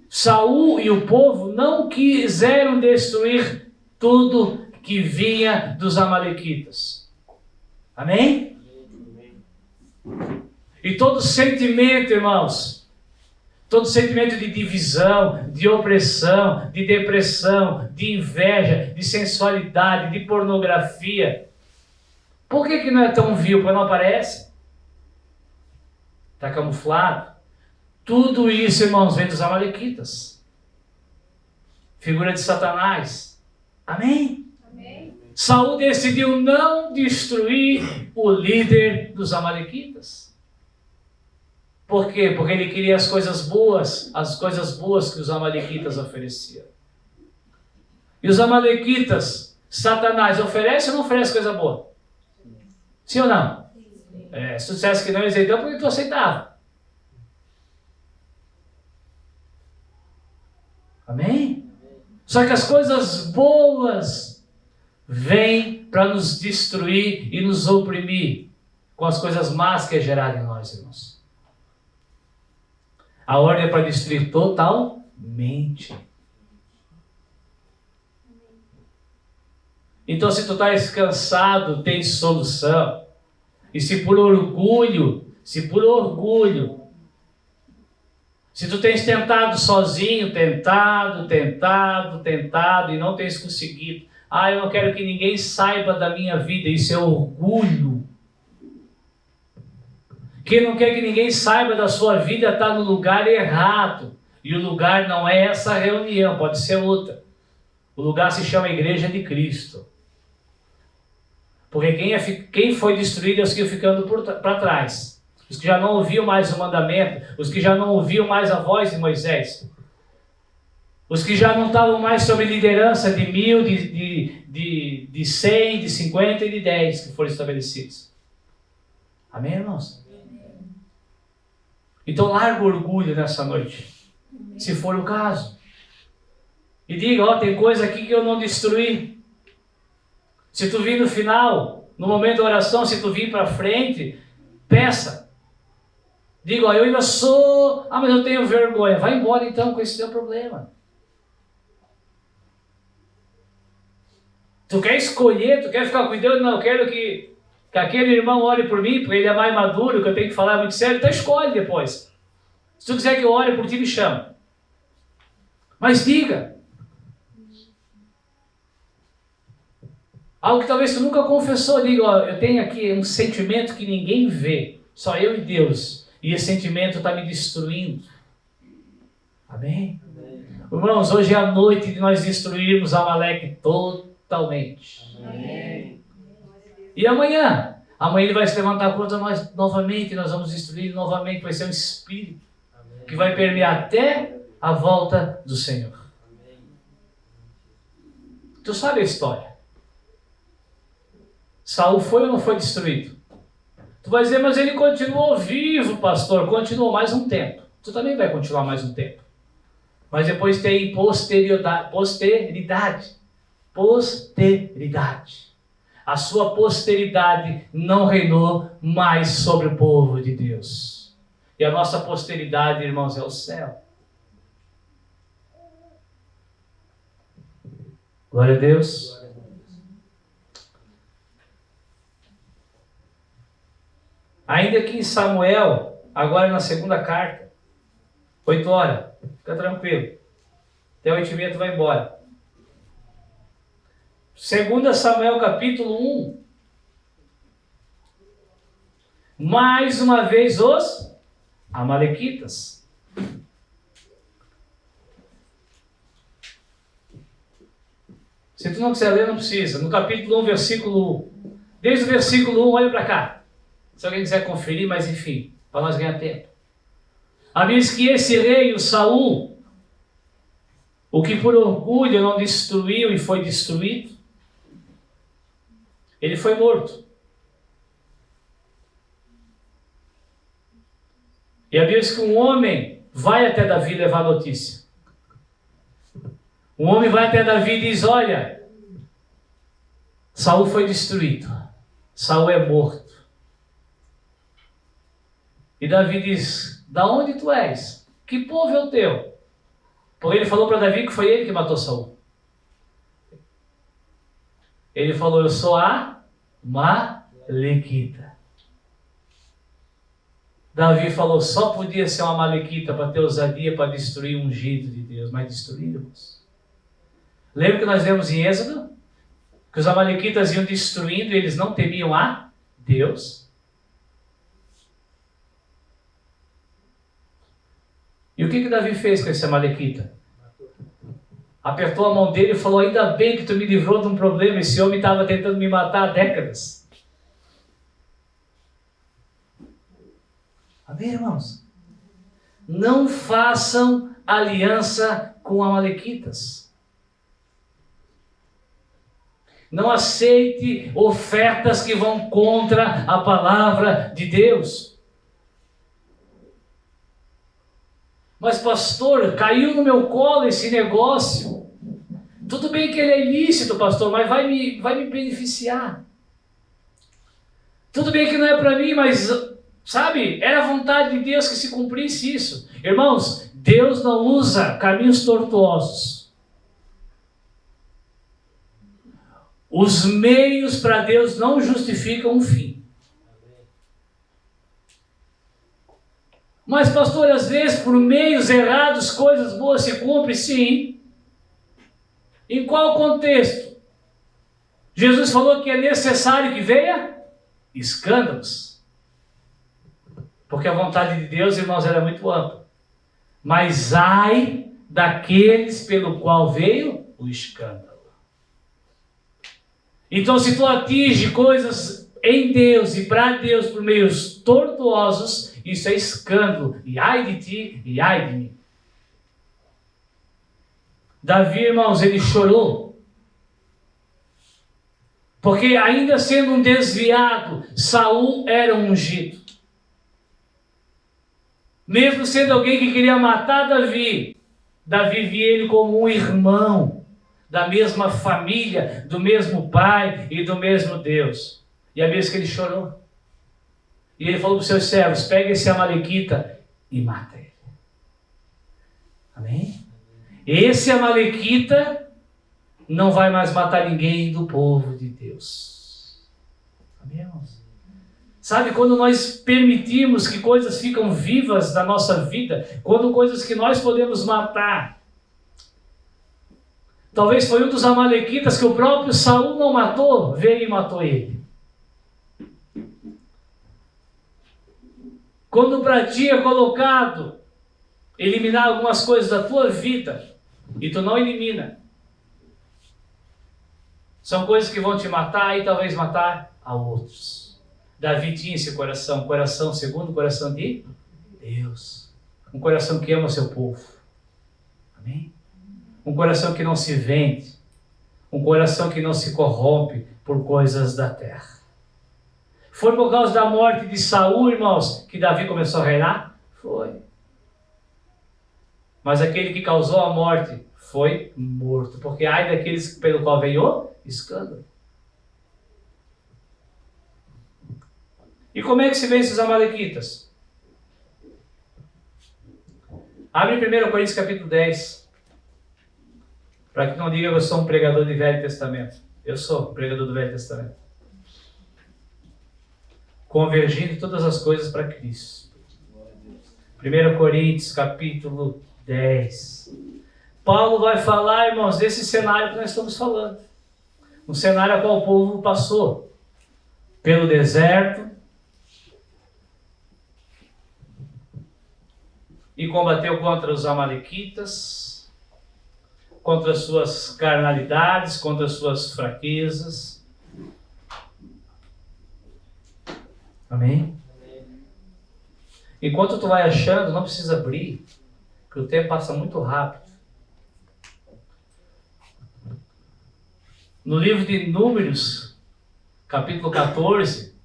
Saul e o povo não quiseram destruir tudo que vinha dos amalequitas. Amém? E todo sentimento, irmãos, todo sentimento de divisão, de opressão, de depressão, de inveja, de sensualidade, de pornografia, por que não é tão vil? Porque não aparece? Está camuflado. Tudo isso, irmãos, vem dos amalequitas. Figura de Satanás. Amém? Saul decidiu não destruir o líder dos amalequitas. Por quê? Porque ele queria as coisas boas que os amalequitas ofereciam. E os amalequitas, Satanás, oferece ou não oferece coisa boa? Sim ou não? Se tu dissesse que não, eles dão porque tu aceitava. Amém? Só que as coisas boas vêm para nos destruir e nos oprimir com as coisas más que é gerado em nós, irmãos. A ordem é para destruir totalmente. Então, se tu estás cansado, tem solução. E se por orgulho, se tu tens tentado sozinho, tentado e não tens conseguido, eu não quero que ninguém saiba da minha vida, isso é orgulho. Quem não quer que ninguém saiba da sua vida está no lugar errado. E o lugar não é essa reunião, pode ser outra. O lugar se chama Igreja de Cristo. Porque quem foi destruído é os que iam ficando para trás. Os que já não ouviam mais o mandamento, os que já não ouviam mais a voz de Moisés. Os que já não estavam mais sob liderança de 1000, de 100, de 50 e de 10 que foram estabelecidos. Amém, irmãos? Então larga o orgulho nessa noite, se for o caso. E diga, tem coisa aqui que eu não destruí. Se tu vir no final, no momento da oração, se tu vir para frente, Peça. Diga, ó, eu ainda sou... Ah, mas eu tenho vergonha. Vai embora então com esse teu problema. Tu quer escolher, tu quer ficar com Deus? Não, eu quero que aquele irmão ore por mim, porque ele é mais maduro, que eu tenho que falar muito sério. Então escolhe depois. Se tu quiser que eu ore por ti, me chama. Mas diga. Algo que talvez tu nunca confessou. Diga, ó, eu tenho aqui um sentimento que ninguém vê. Só eu e Deus. E esse sentimento está me destruindo. Amém? Amém? Irmãos, hoje é a noite de nós destruirmos Amaleque totalmente. Amém. E amanhã? Amanhã ele vai se levantar contra nós novamente. Nós vamos destruir novamente. Vai ser um espírito que vai permear até a volta do Senhor. Tu sabe a história. Saul foi ou não foi destruído? Tu vai dizer, mas ele continuou vivo, pastor. Continuou mais um tempo. Tu também vai continuar mais um tempo. Mas depois tem posteridade. A sua posteridade não reinou mais sobre o povo de Deus. E a nossa posteridade, irmãos, é o céu. Glória a Deus. Ainda que em Samuel, agora na segunda carta, 8 horas, fica tranquilo. Até 8h30 tu vai embora. 2 Samuel capítulo 1. Mais uma vez os Amalequitas. Se tu não quiser ler, não precisa. No capítulo 1, versículo 1. Desde o versículo 1, olha para cá. Se alguém quiser conferir, mas enfim, para nós ganhar tempo. A diz que esse rei, o Saul, o que por orgulho não destruiu e foi destruído, ele foi morto. E a Bíblia diz que um homem vai até Davi levar notícia. Um homem vai até Davi e diz, olha, Saul foi destruído. Saul é morto. E Davi diz, da onde tu és? Que povo é o teu? Porque ele falou para Davi que foi ele que matou Saul. Ele falou, eu sou a Amalequita. Davi falou, só podia ser uma Amalequita para ter ousadia para destruir o ungido de Deus, mas destruímos. Lembra que nós lemos em Êxodo? Que os Amalequitas iam destruindo e eles não temiam a Deus. E o que Davi fez com esse Amalequita? Apertou a mão dele e falou, ainda bem que tu me livrou de um problema, esse homem estava tentando me matar há décadas. Amém, irmãos? Não façam aliança com Amalequitas. Não aceite ofertas que vão contra a palavra de Deus. Mas pastor, caiu no meu colo esse negócio. Tudo bem que ele é ilícito, pastor, mas vai me beneficiar. Tudo bem que não é para mim, mas, sabe, era a vontade de Deus que se cumprisse isso. Irmãos, Deus não usa caminhos tortuosos. Os meios para Deus não justificam o fim. Mas, pastor, às vezes, por meios errados, coisas boas se cumprem, sim. Em qual contexto? Jesus falou que é necessário que venha escândalos. Porque a vontade de Deus, irmãos, era muito ampla. Mas ai daqueles pelo qual veio o escândalo. Então, se tu atinge coisas em Deus e para Deus por meios tortuosos, isso é escândalo. E ai de ti, e ai de mim. Davi, irmãos, ele chorou. Porque ainda sendo um desviado, Saul era um ungido. Mesmo sendo alguém que queria matar Davi, Davi via ele como um irmão, da mesma família, do mesmo pai e do mesmo Deus. E é mesmo que ele chorou. E ele falou para os seus servos: pega esse amalequita e mata ele. Amém? Esse amalequita não vai mais matar ninguém do povo de Deus. Amém, irmãos? Sabe, quando nós permitimos que coisas ficam vivas na nossa vida, quando coisas que nós podemos matar, talvez foi um dos amalequitas que o próprio Saul não matou, veio e matou ele. Quando para ti é colocado eliminar algumas coisas da tua vida, e tu não elimina, são coisas que vão te matar e talvez matar a outros. Davi tinha esse coração, coração segundo o coração de Deus. Um coração que ama o seu povo. Amém? Um coração que não se vende. Um coração que não se corrompe por coisas da terra. Foi por causa da morte de Saul, irmãos, que Davi começou a reinar? Foi. Mas aquele que causou a morte foi morto. Porque ai daqueles pelo qual veio o escândalo. E como é que se vence os amalequitas? Abre 1 Coríntios capítulo 10. Para que não diga que eu sou um pregador do Velho Testamento. Eu sou um pregador do Velho Testamento. Convergindo todas as coisas para Cristo. 1 Coríntios capítulo 10. Paulo vai falar, irmãos, desse cenário que nós estamos falando. Um cenário a qual o povo passou. Pelo deserto. E combateu contra os amalequitas, contra as suas carnalidades, contra as suas fraquezas. Amém? Enquanto tu vai achando, não precisa abrir, porque o tempo passa muito rápido. No livro de Números, capítulo 14,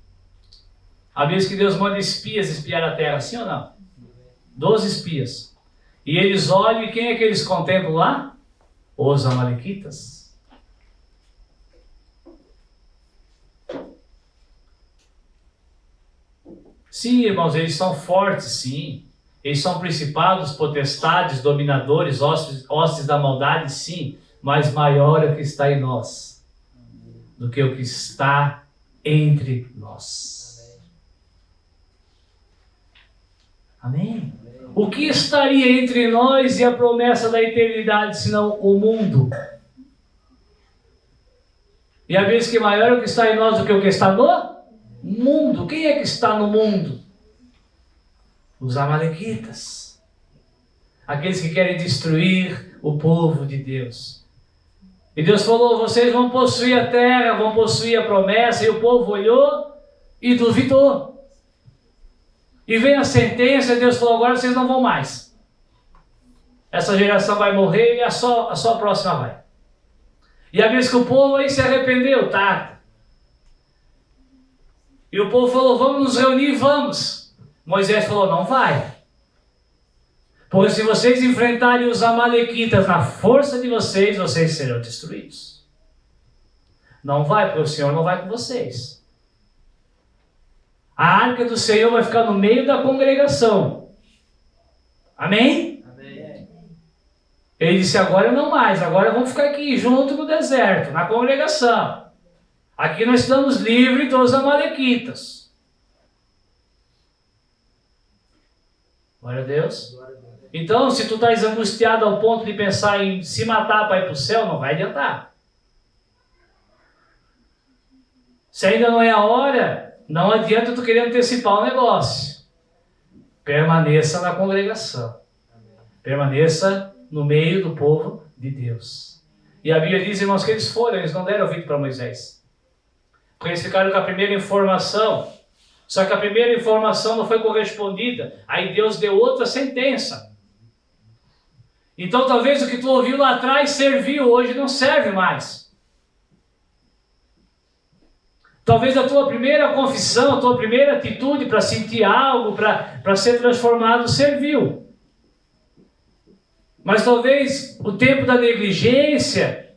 a vez que Deus manda espias espiar a terra, sim ou não? 12 espias. E eles olham, e quem é que eles contemplam lá? Os amalequitas. Sim, irmãos, eles são fortes, sim. Eles são principados, potestades, dominadores, hostes da maldade, sim. Mas maior é o que está em nós do que o que está entre nós. Amém? O que estaria entre nós e a promessa da eternidade, senão o mundo? E a vez que maior é o que está em nós do que o que está no mundo. Quem é que está no mundo? Os amalequitas. Aqueles que querem destruir o povo de Deus. E Deus falou: vocês vão possuir a terra, vão possuir a promessa. E o povo olhou e duvidou. E vem a sentença, e Deus falou: agora vocês não vão mais. Essa geração vai morrer e só a próxima vai. E a vez que o povo aí se arrependeu, tá? E o povo falou: vamos nos reunir, vamos. Moisés falou: não vai. Porque se vocês enfrentarem os amalequitas na força de vocês, vocês serão destruídos. Não vai, porque o Senhor não vai com vocês. A arca do Senhor vai ficar no meio da congregação. Amém? Amém. Ele disse: agora não mais, agora vamos ficar aqui junto no deserto, na congregação. Aqui nós estamos livres dos amalequitas. Glória a Deus. Então, se tu estás angustiado ao ponto de pensar em se matar para ir para o céu, não vai adiantar. Se ainda não é a hora, não adianta tu querer antecipar o negócio. Permaneça na congregação. Permaneça no meio do povo de Deus. E a Bíblia diz, irmãos, que eles foram, eles não deram ouvido para Moisés. Porque eles ficaram com a primeira informação. Só que a primeira informação não foi correspondida. Aí Deus deu outra sentença. Então talvez o que tu ouviu lá atrás serviu, hoje não serve mais. Talvez a tua primeira confissão, a tua primeira atitude para sentir algo, para ser transformado, serviu. Mas talvez o tempo da negligência,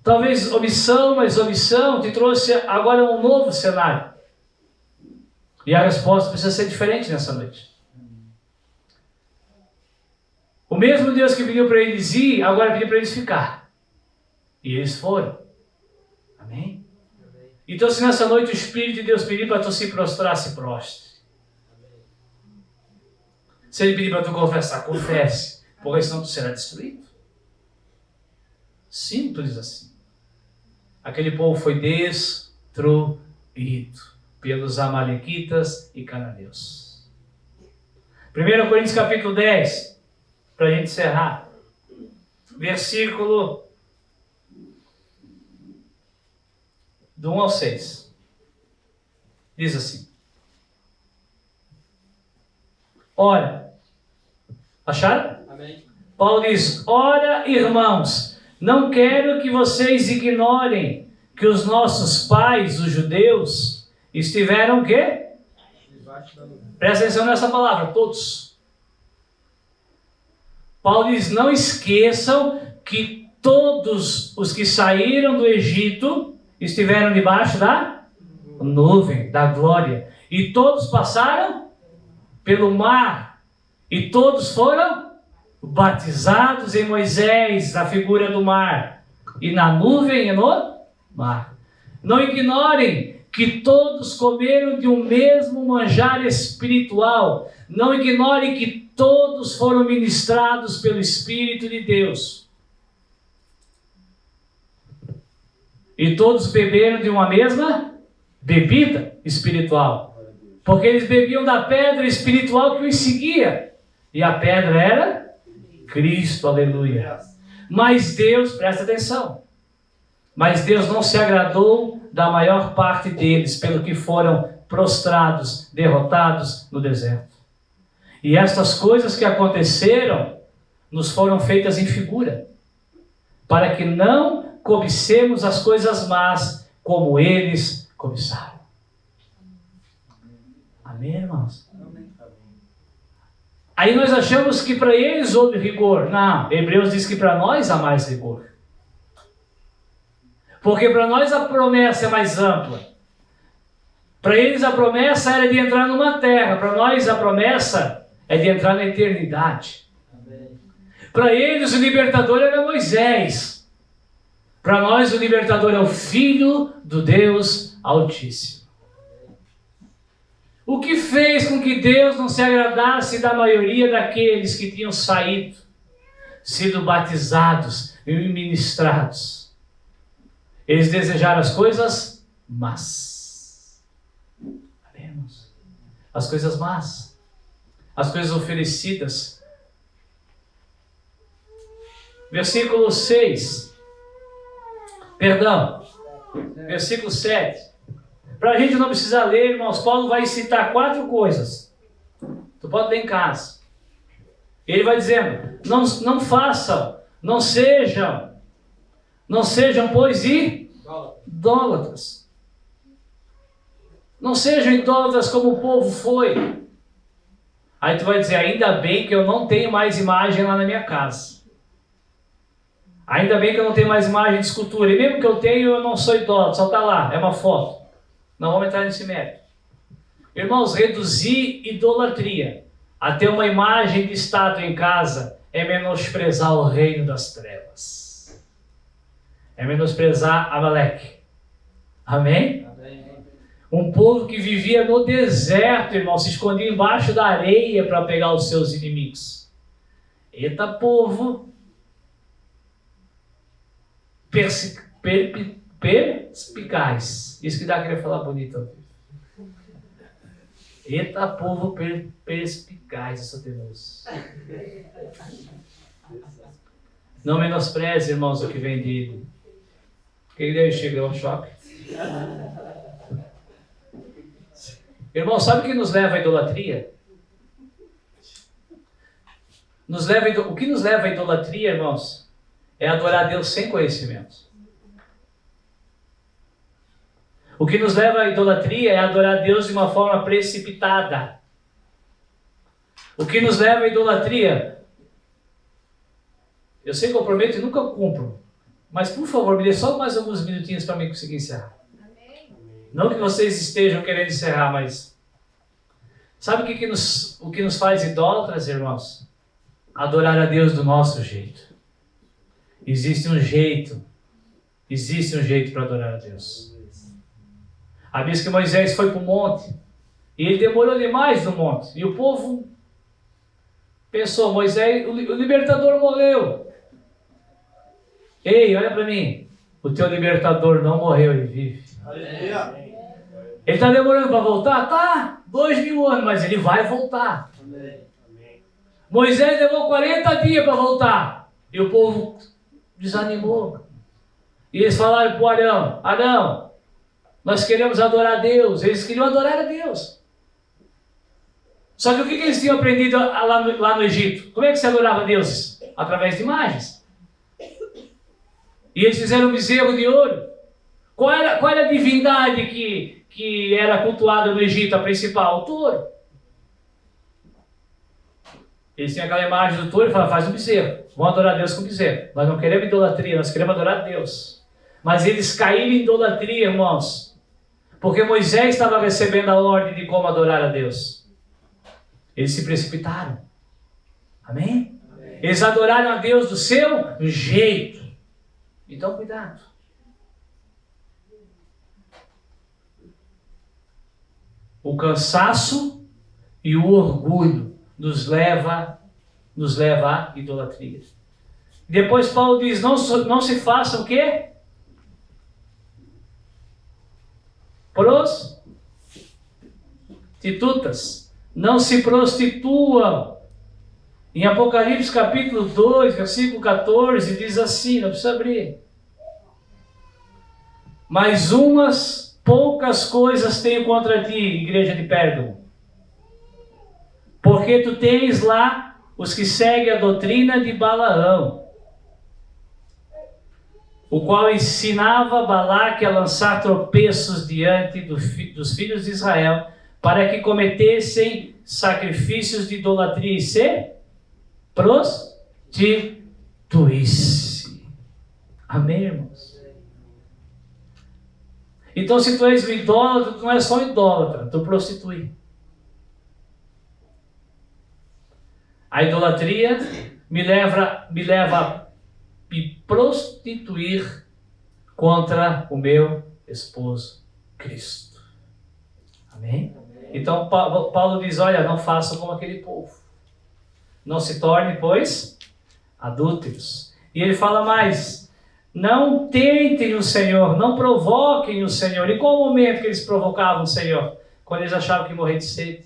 talvez omissão, mas omissão, te trouxe agora um novo cenário. E a resposta precisa ser diferente nessa noite. O mesmo Deus que pediu para eles ir, agora pediu para eles ficar. E eles foram. Amém? Então, se nessa noite o Espírito de Deus pedir para tu se prostrar, se prostre. Se Ele pedir para tu confessar, confesse. Porque senão tu será destruído. Simples assim. Aquele povo foi destruído pelos amalequitas e cananeus. 1 Coríntios capítulo 10, para a gente encerrar. Versículo do 1 ao 6. Diz assim. Ora, acharam? Amém. Paulo diz, ora, irmãos, não quero que vocês ignorem que os nossos pais, os judeus, estiveram o quê? Debaixo da nuvem. Presta atenção nessa palavra, todos. Paulo diz, não esqueçam que todos os que saíram do Egito estiveram debaixo da nuvem, da glória. E todos passaram pelo mar. E todos foram batizados em Moisés, na figura do mar, e na nuvem e no mar. Não ignorem que todos comeram de um mesmo manjar espiritual. Não ignorem que todos foram ministrados pelo Espírito de Deus. E todos beberam de uma mesma bebida espiritual. Porque eles bebiam da pedra espiritual que os seguia. E a pedra era Cristo, aleluia. Mas Deus, presta atenção, mas Deus não se agradou da maior parte deles, pelo que foram prostrados, derrotados no deserto. E estas coisas que aconteceram, nos foram feitas em figura, para que não cobicemos as coisas más, como eles cobiçaram. Amém, irmãos? Aí nós achamos que para eles houve rigor. Não, Hebreus diz que para nós há mais rigor. Porque para nós a promessa é mais ampla. Para eles a promessa era de entrar numa terra. Para nós a promessa é de entrar na eternidade. Para eles o libertador era Moisés. Para nós o libertador é o Filho do Deus Altíssimo. O que fez com que Deus não se agradasse da maioria daqueles que tinham saído, sido batizados e ministrados? Eles desejaram as coisas más. Amemos. As coisas más. As coisas oferecidas. Versículo 6. Perdão. Versículo 7. Para a gente não precisar ler, irmãos, Paulo vai citar 4 coisas. Tu pode ler em casa. Ele vai dizendo, não façam, não sejam, pois, idólatras. Não sejam idólatras como o povo foi. Aí tu vai dizer, ainda bem que eu não tenho mais imagem lá na minha casa. Ainda bem que eu não tenho mais imagem de escultura. E mesmo que eu tenho, eu não sou idólatra, só está lá, é uma foto. Não vamos entrar nesse mérito. Irmãos, reduzir idolatria a ter uma imagem de estátua em casa é menosprezar o reino das trevas. É menosprezar Amaleque. Amém? Amém. Um povo que vivia no deserto, irmão, se escondia embaixo da areia para pegar os seus inimigos. Eita povo perspicaz. Isso que dá querer falar bonito. Eita povo perspicaz, eu sou teimoso. Não menospreze, irmãos, o que vem dele. Quem deu chegou ao choque. Irmão, sabe o que nos leva à idolatria? O que nos leva à idolatria, irmãos, é adorar a Deus sem conhecimento. O que nos leva à idolatria é adorar a Deus de uma forma precipitada. O que nos leva à idolatria, eu sei que eu prometo e nunca cumpro, mas por favor, me dê só mais alguns minutinhos para mim conseguir encerrar. Amém. Não que vocês estejam querendo encerrar, mas Sabe o que nos faz idólatras, irmãos? Adorar a Deus do nosso jeito. Existe um jeito para adorar a Deus. A Bíblia diz que Moisés foi para o monte e ele demorou demais no monte. E o povo pensou, Moisés, o libertador morreu. Ei, olha para mim. O teu libertador não morreu, ele vive. Aleluia. Ele está demorando para voltar? Tá, 2000 anos, mas ele vai voltar. Amém. Moisés levou 40 dias para voltar. E o povo desanimou. E eles falaram para o Arão, Arão, nós queremos adorar a Deus. Eles queriam adorar a Deus. Só que o que eles tinham aprendido lá no Egito? Como é que se adorava a Deus? Através de imagens. E eles fizeram um bezerro de ouro. Qual era a divindade que era cultuada no Egito, a principal? O touro. Eles tinham aquela imagem do touro e falaram, faz um bezerro. Vamos adorar a Deus com bezerro. Nós não queremos idolatria, nós queremos adorar a Deus. Mas eles caíram em idolatria, irmãos. Porque Moisés estava recebendo a ordem de como adorar a Deus. Eles se precipitaram. Amém? Amém. Eles adoraram a Deus do seu jeito. Então, cuidado. O cansaço e o orgulho nos leva à idolatria. Depois Paulo diz, não se façam o quê? Prostitutas. Não se prostituam. Em Apocalipse capítulo 2, versículo 14, diz assim, não precisa abrir. Mas umas poucas coisas tenho contra ti, igreja de Pérgamo. Porque tu tens lá os que seguem a doutrina de Balaão, o qual ensinava Balaque a lançar tropeços diante dos filhos de Israel, para que cometessem sacrifícios de idolatria e se prostituísse. Amém, irmãos? Então, se tu és um idólatra, tu não é só um idólatra, tu prostitui. A idolatria me leva a me prostituir contra o meu esposo Cristo. Amém? Então Paulo diz, olha, não façam como aquele povo. Não se torne, pois, adúlteros. E ele fala mais, não tentem o Senhor, não provoquem o Senhor. Em qual momento que eles provocavam o Senhor? Quando eles achavam que ia morrer de sede.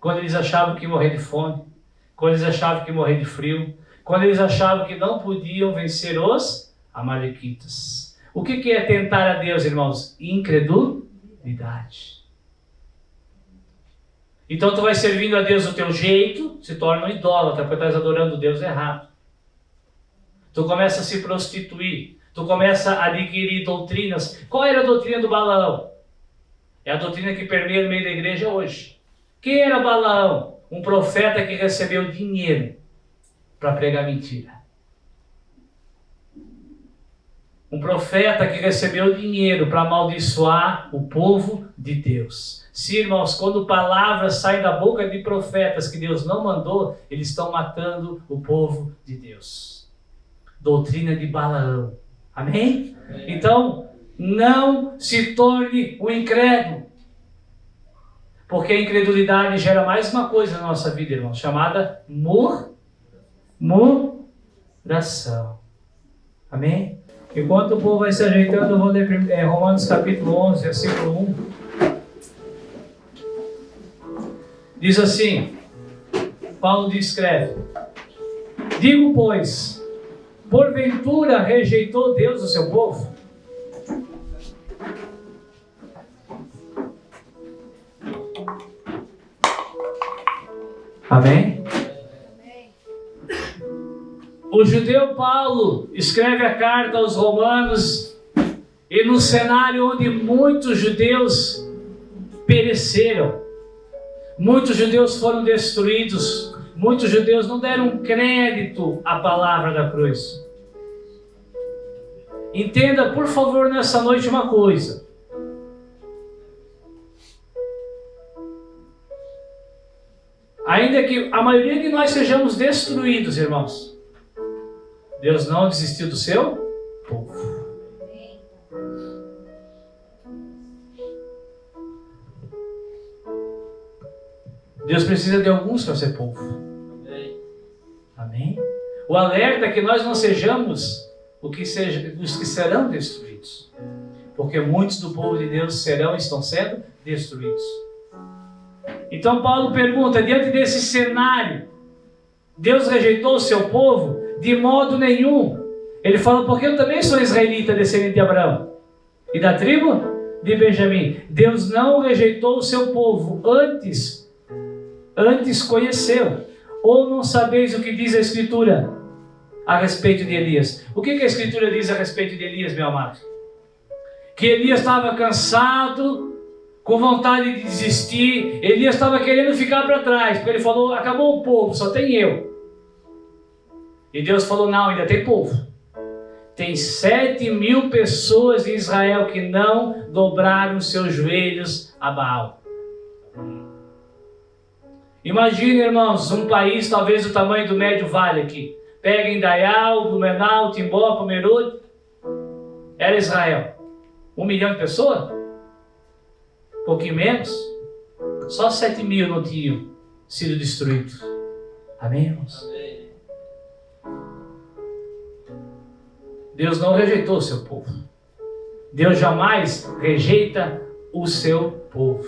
Quando eles achavam que ia morrer de fome. Quando eles achavam que ia morrer de frio. Quando eles achavam que não podiam vencer os amalequitas. O que é tentar a Deus, irmãos? Incredulidade. Então tu vai servindo a Deus do teu jeito, se torna um idólatra, porque tu estás adorando Deus errado. Tu começa a se prostituir, tu começa a adquirir doutrinas. Qual era a doutrina do Balaão? É a doutrina que permeia no meio da igreja hoje. Quem era Balaão? Um profeta que recebeu dinheiro para pregar mentira. Um profeta que recebeu dinheiro para amaldiçoar o povo de Deus. Sim, irmãos, quando palavras saem da boca de profetas que Deus não mandou, eles estão matando o povo de Deus. Doutrina de Balaão. Amém? Amém. Então, não se torne o incrédulo. Porque a incredulidade gera mais uma coisa na nossa vida, irmãos, chamada murmuração. Amém? Enquanto o povo vai se ajeitando, eu vou ler Romanos capítulo 11, versículo 1. Diz assim, Paulo escreve, digo, pois, porventura rejeitou Deus o seu povo? Amém? O judeu Paulo escreve a carta aos romanos e no cenário onde muitos judeus pereceram, muitos judeus foram destruídos, muitos judeus não deram crédito à palavra da cruz. Entenda, por favor, nessa noite uma coisa. Ainda que a maioria de nós sejamos destruídos, irmãos, Deus não desistiu do seu povo. Deus precisa de alguns para ser povo. Amém? O alerta é que nós não sejamos os que serão destruídos. Porque muitos do povo de Deus serão e estão sendo destruídos. Então Paulo pergunta, diante desse cenário, Deus rejeitou o seu povo? De modo nenhum. Ele fala, porque eu também sou israelita, descendente de Abraão. E da tribo de Benjamim. Deus não rejeitou o seu povo, antes conheceu. Ou não sabeis o que diz a Escritura a respeito de Elias? O que a Escritura diz a respeito de Elias, meu amado? Que Elias estava cansado, com vontade de desistir. Elias estava querendo ficar para trás, porque ele falou, acabou o povo, só tem eu. E Deus falou, não, ainda tem povo. Tem 7.000 pessoas em Israel que não dobraram seus joelhos a Baal. Imagine, irmãos, um país talvez do tamanho do Médio Vale aqui. Pega Indaial, Blumenau, Timbó, Pomerode. Era Israel. 1 milhão de pessoas? Um pouquinho menos. Só 7.000 não tinham sido destruídos. Amém, irmãos? Amém. Deus não rejeitou o seu povo. Deus jamais rejeita o seu povo.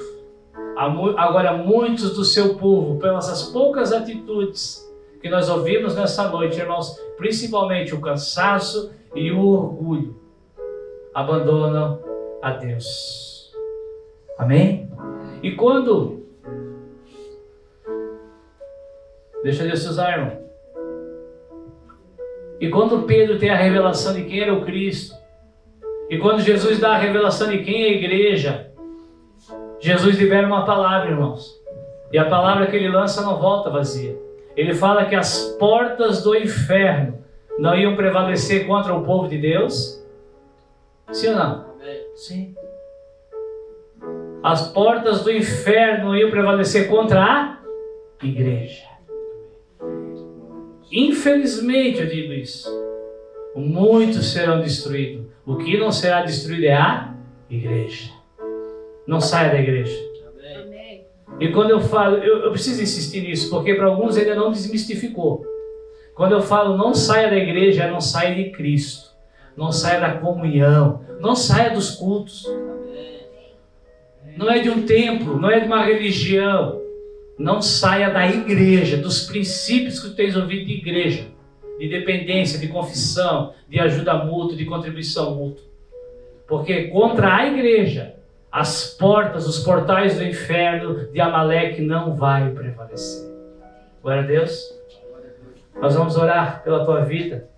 Agora, muitos do seu povo, pelas poucas atitudes que nós ouvimos nessa noite, irmãos, principalmente o cansaço e o orgulho, abandonam a Deus. Amém? E quando... Deixa Deus te usar, irmão. E quando Pedro tem a revelação de quem era o Cristo, e quando Jesus dá a revelação de quem é a igreja, Jesus libera uma palavra, irmãos. E a palavra que ele lança não volta vazia. Ele fala que as portas do inferno não iam prevalecer contra o povo de Deus. Sim ou não? Sim. As portas do inferno não iam prevalecer contra a igreja. Infelizmente eu digo isso. Muitos serão destruídos. O que não será destruído é a igreja. Não saia da igreja. Amém. E quando eu falo, eu preciso insistir nisso, porque para alguns ainda não desmistificou. Quando eu falo não saia da igreja, não saia de Cristo. Não saia da comunhão. Não saia dos cultos. Não é de um templo, não é de uma religião. Não saia da igreja, dos princípios que tu tens ouvido de igreja. De dependência, de confissão, de ajuda mútua, de contribuição mútua. Porque contra a igreja, as portas, os portais do inferno de Amaleque não vai prevalecer. Glória a Deus. Nós vamos orar pela tua vida.